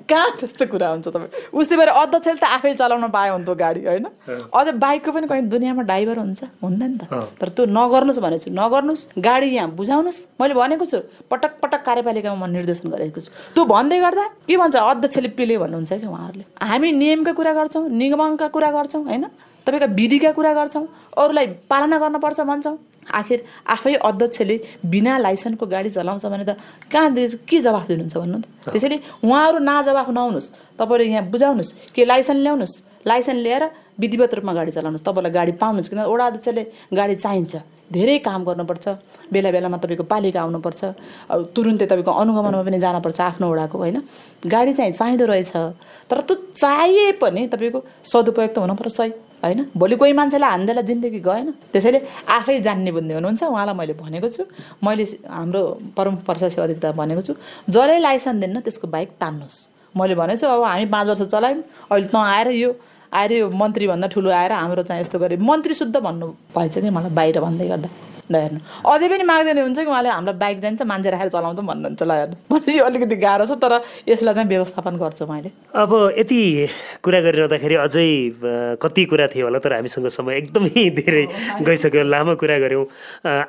Speaker 2: कहाँ त्यस्तो कुरा हुन्छ। तपाईँ उस्तै भएर अध्यक्षले त आफै चलाउन पायो हुन्थ्यो गाडी होइन। अझ बाइकको पनि कहीँ दुनियाँमा ड्राइभर हुन्छ, हुन्न नि त। तर त्यो नगर्नुहोस् भनेको छु, नगर्नुहोस्, गाडी यहाँ बुझाउनुहोस्। मैले भनेको छु पटक पटक कार्यपालिकामा म निर्देशन गरेको छु। त्यो भन्दै गर्दा के भन्छ अध्यक्षले पेले भन्नुहुन्छ कि उहाँहरूले, हामी नियमका कुरा गर्छौँ, निगमका कुरा गर्छौँ होइन, तपाईँका विधिका कुरा गर्छौँ, अरूलाई पालना गर्नुपर्छ भन्छौँ। आखिर आफै अध्यक्षले बिना लाइसेन्सको गाडी चलाउँछ भने त कहाँ के जवाफ दिनुहुन्छ भन्नु त। त्यसैले उहाँहरू नाजवाफ नहुनुहोस्, तपाईँले यहाँ बुझाउनुहोस् कि लाइसेन्स ल्याउनुहोस्, लाइसेन्स ल्याएर विधिवत रूपमा गाडी चलाउनुहोस्, तपाईँलाई गाडी पाउनुहोस्। किन वडा अध्यक्षले गाडी चाहिन्छ, धेरै काम गर्नुपर्छ, बेला बेलामा तपाईँको पालिका आउनुपर्छ, अब तुरुन्तै तपाईँको अनुगमनमा पनि जानुपर्छ आफ्नो वडाको होइन। गाडी चाहिँ चाहिँदो रहेछ, तर त्यो चाहिए पनि तपाईँको सदुपयोग त हुनुपर्छ होइन। भोलि कोही मान्छेलाई हान्देला जिन्दगी गएन। त्यसैले आफै जान्ने बुझ्ने हुनुहुन्छ, उहाँलाई मैले भनेको छु। मैले हाम्रो प्रमुख प्रशासकीय अधिकृता भनेको छु जसले लाइसेन्स दिन्न त्यसको बाइक तान्नुहोस्। मैले भनेको छु अब हामी 5 वर्ष चलायौँ, अहिले त आएर यो मन्त्रीभन्दा ठुलो आएर हाम्रो चाहिँ यस्तो गरे, मन्त्री शुद्ध भन्नु भएछ कि मलाई बाहिर भन्दै गर्दा। ल हेर्नु अझै पनि माग्दैन हुन्छ कि उहाँले हामीलाई बाइक जान्छ मान्छे राखेर चलाउँछ भन्नुहुन्छ। ल हेर्नु भनेपछि अलिकति गाह्रो छ, तर यसलाई चाहिँ व्यवस्थापन गर्छु मैले।
Speaker 1: अब यति कुरा गरिरहँदाखेरि अझै कति कुरा थियो होला, तर हामीसँग समय एकदमै धेरै गइसक्यो, लामो कुरा गऱ्यौँ।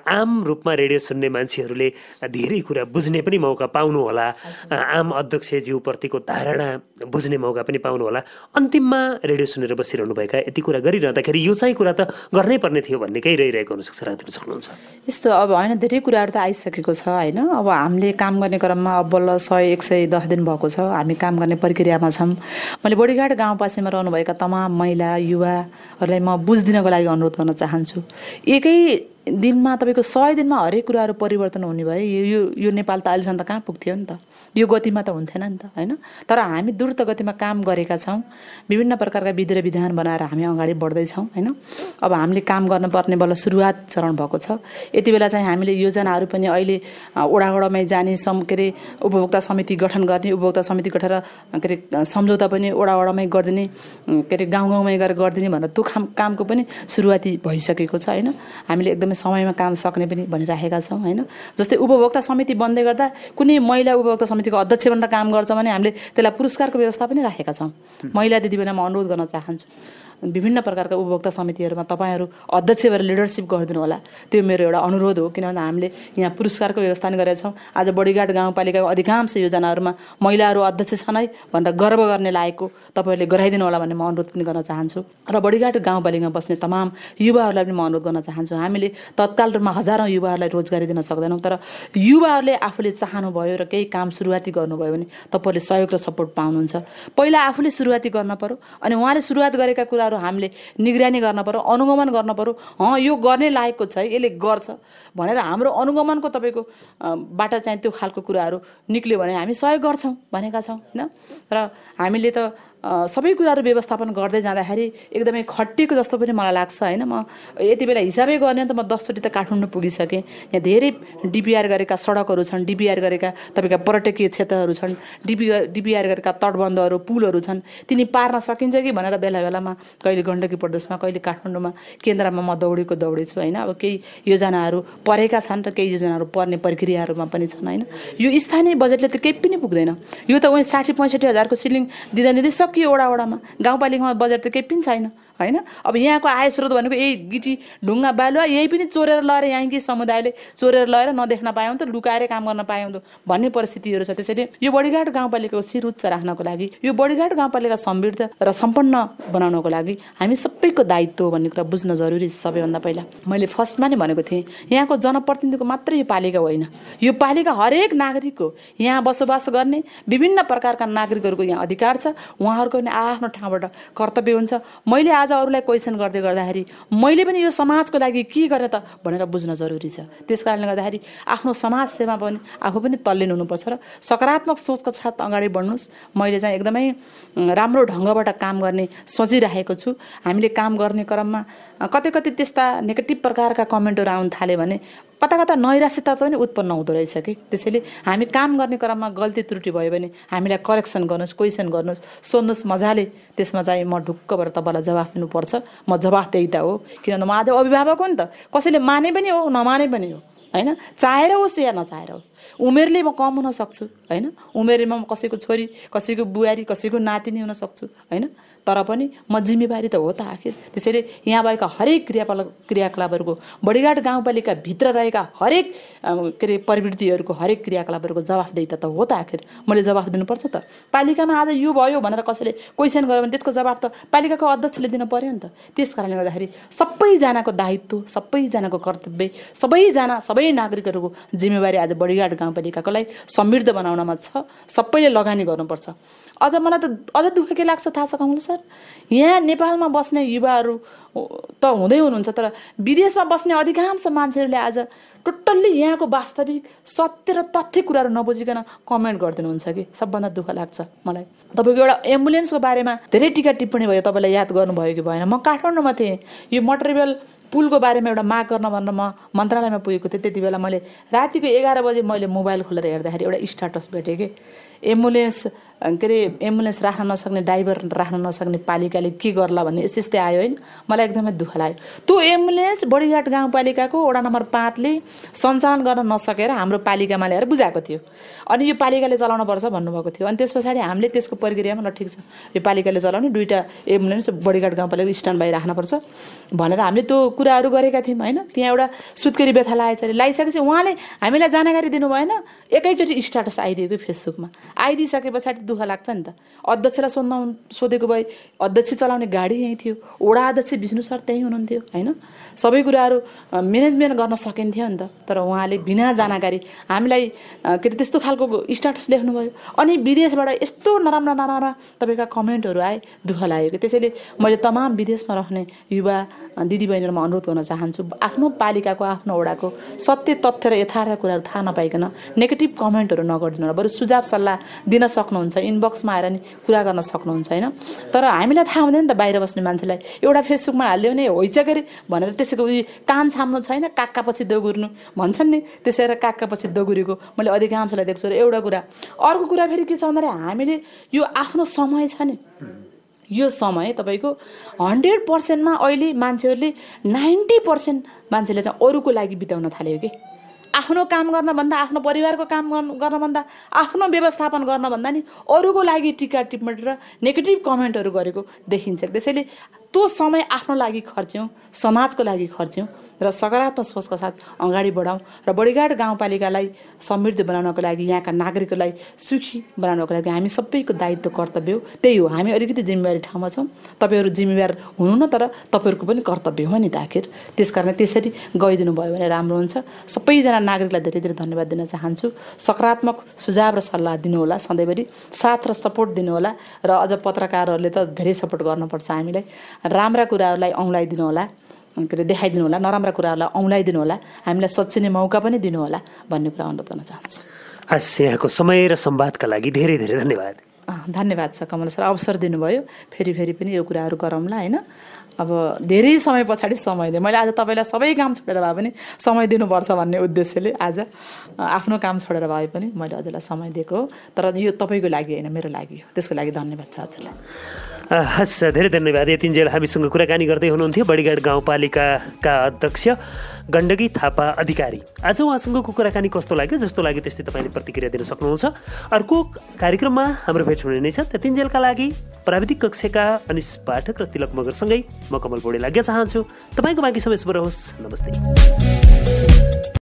Speaker 1: आम रूपमा रेडियो सुन्ने मान्छेहरूले धेरै कुरा बुझ्ने पनि मौका पाउनु होला, आम अध्यक्षज्यूप्रतिको धारणा बुझ्ने मौका पनि पाउनु होला। अन्तिममा रेडियो सुनेर बसिरहनुभएका यति कुरा गरिरहँदाखेरि यो चाहिँ कुरा त गर्नै पर्ने थियो भन्ने केही रहिरहेको हुनसक्छ, राख्न सक्नुहुन्छ?
Speaker 2: यस्तो अब होइन, धेरै कुराहरू त आइसकेको छ होइन। अब हामीले काम गर्ने क्रममा अब बल्ल 100-110 दिन भएको छ, हामी काम गर्ने प्रक्रियामा छौँ। मैले बडीघाट गाउँपासीमा रहनुभएका तमाम महिला युवाहरूलाई म बुझिदिनको लागि अनुरोध गर्न चाहन्छु। एकै दिनमा तपाईँको 100 दिनमा हरेक कुराहरू परिवर्तन हुने भए यो नेपाल त अहिलेसम्म त कहाँ पुग्थ्यो नि त, यो गतिमा त हुन्थेन नि त होइन। तर हामी द्रुत गतिमा काम गरेका छौँ, विभिन्न प्रकारका विधि र विधान बनाएर हामी अगाडि बढ्दैछौँ होइन। अब हामीले काम गर्नुपर्ने बल्ल सुरुवात चरण भएको छ। यति बेला चाहिँ हामीले योजनाहरू पनि अहिले वडा वडामै जाने के अरे उपभोक्ता समिति गठन गर्ने, उपभोक्ता समिति गठेर के अरे सम्झौता पनि वडा वडामै गरिदिने, के अरे गाउँ गाउँमै गएर गरिदिने भनेर त्यो कामको पनि सुरुवाती भइसकेको छ होइन। हामीले एकदमै समयमा काम सक्ने पनि भनिराखेका छौँ होइन। जस्तै उपभोक्ता समिति बन्दै गर्दा कुनै महिला उपभोक्ता समितिको अध्यक्ष बनेर काम गर्छ भने हामीले त्यसलाई पुरस्कारको व्यवस्था पनि राखेका छौँ। महिला दिदीबहिनीमा अनुरोध गर्न चाहन्छु विभिन्न प्रकारका उपभोक्ता समितिहरूमा तपाईँहरू अध्यक्ष भएर लिडरसिप गरिदिनु होला, त्यो मेरो एउटा अनुरोध हो। किनभने हामीले यहाँ पुरस्कारको व्यवस्था पनि गरेका छौँ। आज बडीघाट गाउँपालिकाको अधिकांश योजनाहरूमा महिलाहरू अध्यक्ष छन् है भनेर गर्व गर्ने लायकको तपाईँहरूले गराइदिनु होला भन्ने म अनुरोध पनि गर्न चाहन्छु। र बडीघाट गाउँपालिकामा बस्ने तमाम युवाहरूलाई पनि म अनुरोध गर्न चाहन्छु। हामीले तत्काल रूपमा हजारौँ युवाहरूलाई रोजगारी दिन सक्दैनौँ, तर युवाहरूले आफूले चाहनुभयो र केही काम सुरुवाती गर्नुभयो भने तपाईँहरूले सहयोग र सपोर्ट पाउनुहुन्छ। पहिला आफूले सुरुवाती गर्न पर्यो, अनि उहाँले सुरुवात गरेका कुरा हामीले निगरानी गर्न पर्यो, अनुगमन गर्न पर्यो। यो गर्ने लायकको छ, यसले गर्छ भनेर हाम्रो अनुगमनको तपाईँको बाट चाहिँ त्यो खालको कुराहरू निक्ल्यो भने हामी सहयोग गर्छौँ भनेका छौँ होइन। र हामीले त सबै कुराहरू व्यवस्थापन गर्दै जाँदाखेरि एकदमै खटिएको जस्तो पनि मलाई लाग्छ होइन। म यति बेला हिसाबै गर्ने त म 10 चोटि त काठमाडौँ पुगिसकेँ। यहाँ धेरै डिपिआर गरेका सडकहरू छन्, डिपिआर गरेका तपाईँका पर्यटकीय क्षेत्रहरू छन्, डिपिआर गरेका तटबन्धहरू, पुलहरू छन्। तिनी पार्न सकिन्छ कि भनेर बेला बेलामा कहिले गण्डकी प्रदेशमा, कहिले काठमाडौँमा केन्द्रमा म दौडेछु होइन। अब केही योजनाहरू परेका छन् र केही योजनाहरू पर्ने प्रक्रियाहरूमा पनि छन् होइन। यो स्थानीय बजेटले त केही पनि पुग्दैन। यो त उही 60-65 हजारको सिलिङ दिँदै सकियो वडामा। गाउँपालिकामा बजेट त केही पनि छैन होइन। अब यहाँको आय स्रोत भनेको यही गिटी ढुङ्गा बालुवा, यही पनि चोरेर लगेर यहाँकी समुदायले चोरेर लगेर नदेख्न पायौँ त, लुकाएर काम गर्न पायौँ त भन्ने परिस्थितिहरू छ। त्यसैले यो बडिघाट गाउँपालिकाको शिर उच्च राख्नको लागि, यो बडिघाट गाउँपालिका समृद्ध र सम्पन्न बनाउनको लागि हामी सबैको दायित्व भन्ने कुरा बुझ्न जरुरी छ। सबैभन्दा पहिला मैले फर्स्टमा नै भनेको थिएँ, यहाँको जनप्रतिनिधिको मात्रै यो पालिका होइन, यो पालिका हरेक नागरिकको, यहाँ बसोबास गर्ने विभिन्न प्रकारका नागरिकहरूको यहाँ अधिकार छ। उहाँहरूको पनि आफ्नो ठाउँबाट कर्तव्य हुन्छ। मैले आज अरूलाई क्वेसन गर्दाखेरि मैले पनि यो समाजको लागि के गरेँ त भनेर बुझ्न जरुरी छ। त्यस कारणले गर्दाखेरि आफ्नो समाज सेवा पनि आफू पनि तल्लीन हुनुपर्छ र सकारात्मक सोचको साथ अगाडि बढ्नुहोस्। मैले चाहिँ एकदमै राम्रो ढङ्गबाट काम गर्ने सोचिरहेको छु। हामीले काम गर्ने क्रममा कतै त्यस्ता नेगेटिभ प्रकारका कमेन्टहरू आउन थाल्यो भने कता नैराश्यता पनि उत्पन्न हुँदो रहेछ कि। त्यसैले हामी काम गर्ने क्रममा गल्ती त्रुटि भयो भने हामीलाई करेक्सन गर्नुहोस्, क्वेसन गर्नुहोस्, सोध्नुहोस् मजाले। त्यसमा चाहिँ म ढुक्क भएर तपाईँलाई जवाफ दिनुपर्छ। म जवाफदेहिता हो, किनभने म आज अभिभावक हो नि त। कसैले माने पनि हो, नमाने पनि हो होइन। चाहेर होस् या नचाहेर होस्, उमेरले म कम हुन सक्छु होइन। उमेरमा म कसैको छोरी, कसैको बुहारी, कसैको नातिनी हुन सक्छु होइन। तर पनि म जिम्मेवारी त हो त आखिर। त्यसैले यहाँ भएका हरेक क्रियाकलापहरूको, बडिघाट गाउँपालिका भित्र रहेका हरेक प्रवृत्तिहरूको, हरेक क्रियाकलापहरूको जवाफदेहिता त हो त आखिर। मैले जवाफ दिनुपर्छ त। पालिकामा आज यो भयो भनेर कसैले क्वेसन गर्यो भने त्यसको जवाफ त पालिकाको अध्यक्षले दिनु पर्यो नि त। त्यस कारणले गर्दाखेरि सबैजनाको दायित्व, सबैजनाको कर्तव्य, सबै नागरिकहरूको जिम्मेवारी आज बडिघाट गाउँपालिकाको लागि समृद्ध बनाउनमा छ। सबैले लगानी गर्नुपर्छ। अझ मलाई त अझ दुःख के लाग्छ थाहा छ कमल सर, यहाँ नेपालमा बस्ने युवाहरू त हुँदै हुनुहुन्छ, तर विदेशमा बस्ने अधिकांश मान्छेहरूले आज टोटल्ली यहाँको वास्तविक सत्य र तथ्य कुराहरू नबुझिकन कमेन्ट गरिदिनुहुन्छ कि। सबभन्दा दुःख लाग्छ मलाई। तपाईँको एउटा एम्बुलेन्सको बारेमा धेरै टिका टिप्पणी भयो, तपाईँलाई याद गर्नुभयो कि भएन। म काठमाडौँमा थिएँ, यो मटेरियल पुलको बारेमा एउटा माग गर्न भनेर म मन्त्रालयमा पुगेको थिएँ। त्यति बेला मैले रातिको 11 बजे मैले मोबाइल खोलेर हेर्दाखेरि एउटा स्ट्याटस भेटेँ कि एम्बुलेन्स राख्न नसक्ने, ड्राइभर राख्न नसक्ने पालिकाले के गर्ला भन्ने यस्तै आयो होइन। मलाई एकदमै दुःख लाग्यो। त्यो एम्बुलेन्स बडिघाट गाउँपालिकाको वडा नम्बर 5 ले सञ्चालन गर्न नसकेर हाम्रो पालिकामा ल्याएर बुझाएको थियो। अनि यो पालिकाले चलाउनुपर्छ भन्नुभएको थियो। अनि त्यस पछाडि हामीले त्यसको प्रक्रियामा ल ठिक छ, यो पालिकाले चलाउने 2टा एम्बुलेन्स बडिघाट गाउँपालिकाले स्ट्यान्ड बाई राख्नुपर्छ भनेर हामीले त्यो कुराहरू गरेका थियौँ होइन। त्यहाँ एउटा सुत्केरी व्यथा लगाइसकेपछि उहाँले हामीलाई जानकारी दिनु भएन, एकैचोटि स्ट्याटस आइदियो कि फेसबुकमा। आइदिइसके पछाडि दुःख लाग्छ नि त। अध्यक्षलाई सोधेको भए अध्यक्ष चलाउने गाडी यहीँ थियो, वडा अध्यक्ष विष्णु सर त्यहीँ हुनुहुन्थ्यो होइन। सबै कुराहरू म्यानेजमेन्ट गर्न सकिन्थ्यो नि त। तर उहाँले बिना जानकारी हामीलाई त्यस्तो खालको स्ट्याटस लेख्नुभयो। अनि विदेशबाट यस्तो नराम्रा तपाईँका कमेन्टहरू आए, दुःख लाग्यो कि। त्यसैले मैले तमाम विदेशमा रहने युवा दिदीबहिनीहरूमा अनुरोध गर्न चाहन्छु, आफ्नो पालिकाको, आफ्नो वडाको सत्य तथ्य र यथार्थ कुराहरू थाहा नपाइकन नेगेटिभ कमेन्टहरू नगरिदिनु, बरु सुझाव सल्लाह दिन सक्नुहुन्छ, इनबक्समा आएर नि कुरा गर्न सक्नुहुन्छ होइन। तर हामीलाई थाहा हुँदैन नि त, बाहिर बस्ने मान्छेलाई एउटा फेसबुकमा हालिदियो भने होइचकेरे भनेर त्यसैको कान छाम्नु छैन, काक्का पछि दगुर्नु भन्छन् नि, त्यसै काक्का पछि दगुरेको मैले अधिकांशलाई देख्छु। र एउटा कुरा, अर्को कुरा फेरि के छ भन्दाखेरि हामीले यो आफ्नो समय छ नि, यो समय तपाईँको 100%मा अहिले मान्छेहरूले 90% मान्छेले चाहिँ अरूको लागि बिताउन थाल्यो कि। आफ्नो काम गर्न भन्दा, आफ्नो परिवारको काम गर्न भन्दा, आफ्नो व्यवस्थापन गर्न भन्दा नि अरूको लागि टिका टिप्पणी र नेगेटिभ कमेन्टहरू गरेको देखिन्छ। त्यसैले त्यो समय आफ्नो लागि खर्च्यौँ, समाजको लागि खर्च्यौँ र सकारात्मक सोचका साथ अगाडि बढाउँ र बडिघाट गाउँपालिकालाई समृद्ध बनाउनको लागि, यहाँका नागरिकलाई सुखी बनाउनको लागि हामी सबैको दायित्व, कर्तव्य हो। त्यही हो, हामी अलिकति जिम्मेवारी ठाउँमा छौँ। तपाईँहरू जिम्मेवार हुनु न, तर तपाईँहरूको पनि कर्तव्य हो नि त आखिर। त्यसकारण त्यसरी गइदिनु भयो भने राम्रो हुन्छ। सबैजना नागरिकलाई धेरै धेरै धन्यवाद दिन चाहन्छु। सकारात्मक सुझाव र सल्लाह दिनुहोला, सधैँभरि साथ र सपोर्ट दिनुहोला। र अझ पत्रकारहरूले त धेरै सपोर्ट गर्नुपर्छ हामीलाई। राम्रा कुराहरूलाई औँलाइदिनु होला, देखाइदिनु होला, नराम्रा कुराहरूलाई औँलाइदिनु होला, हामीलाई सच्चिने मौका पनि दिनु होला भन्ने कुरा अनुरोध गर्न चाहन्छु।
Speaker 1: हस्, यहाँको समय र संवादका लागि धेरै धेरै धन्यवाद।
Speaker 2: धन्यवाद छ कमल सर, अवसर दिनुभयो। फेरि पनि यो कुराहरू गरौँला होइन। अब धेरै समय पछाडि समय दिएँ मैले। आज तपाईँलाई सबै काम छोडेर भए पनि समय दिनुपर्छ भन्ने उद्देश्यले आज आफ्नो काम छोडेर भए पनि मैले हजुरलाई समय दिएको हो। तर यो तपाईँको लागि होइन, मेरो लागि हो। त्यसको लागि धन्यवाद छ हजुरलाई।
Speaker 1: हस्, धेरै धन्यवाद। यतिन्जेल हामीसँग कुराकानी गर्दै हुनुहुन्थ्यो बडिघाट गाउँपालिकाका अध्यक्ष गण्डकी थापा अधिकारी। आज उहाँसँगको कुराकानी कस्तो लाग्यो, जस्तो लाग्यो त्यस्तै तपाईँले प्रतिक्रिया दिन सक्नुहुन्छ। अर्को कार्यक्रममा हाम्रो भेट हुने नै छ। त्यतिन्जेलका लागि प्राविधिक कक्षका अनिश पाठक र तिलक मगरसँगै म कमल पौडेल आज्ञा चाहन्छु। तपाईँको बाँकी समय शुभ रहोस्। नमस्ते।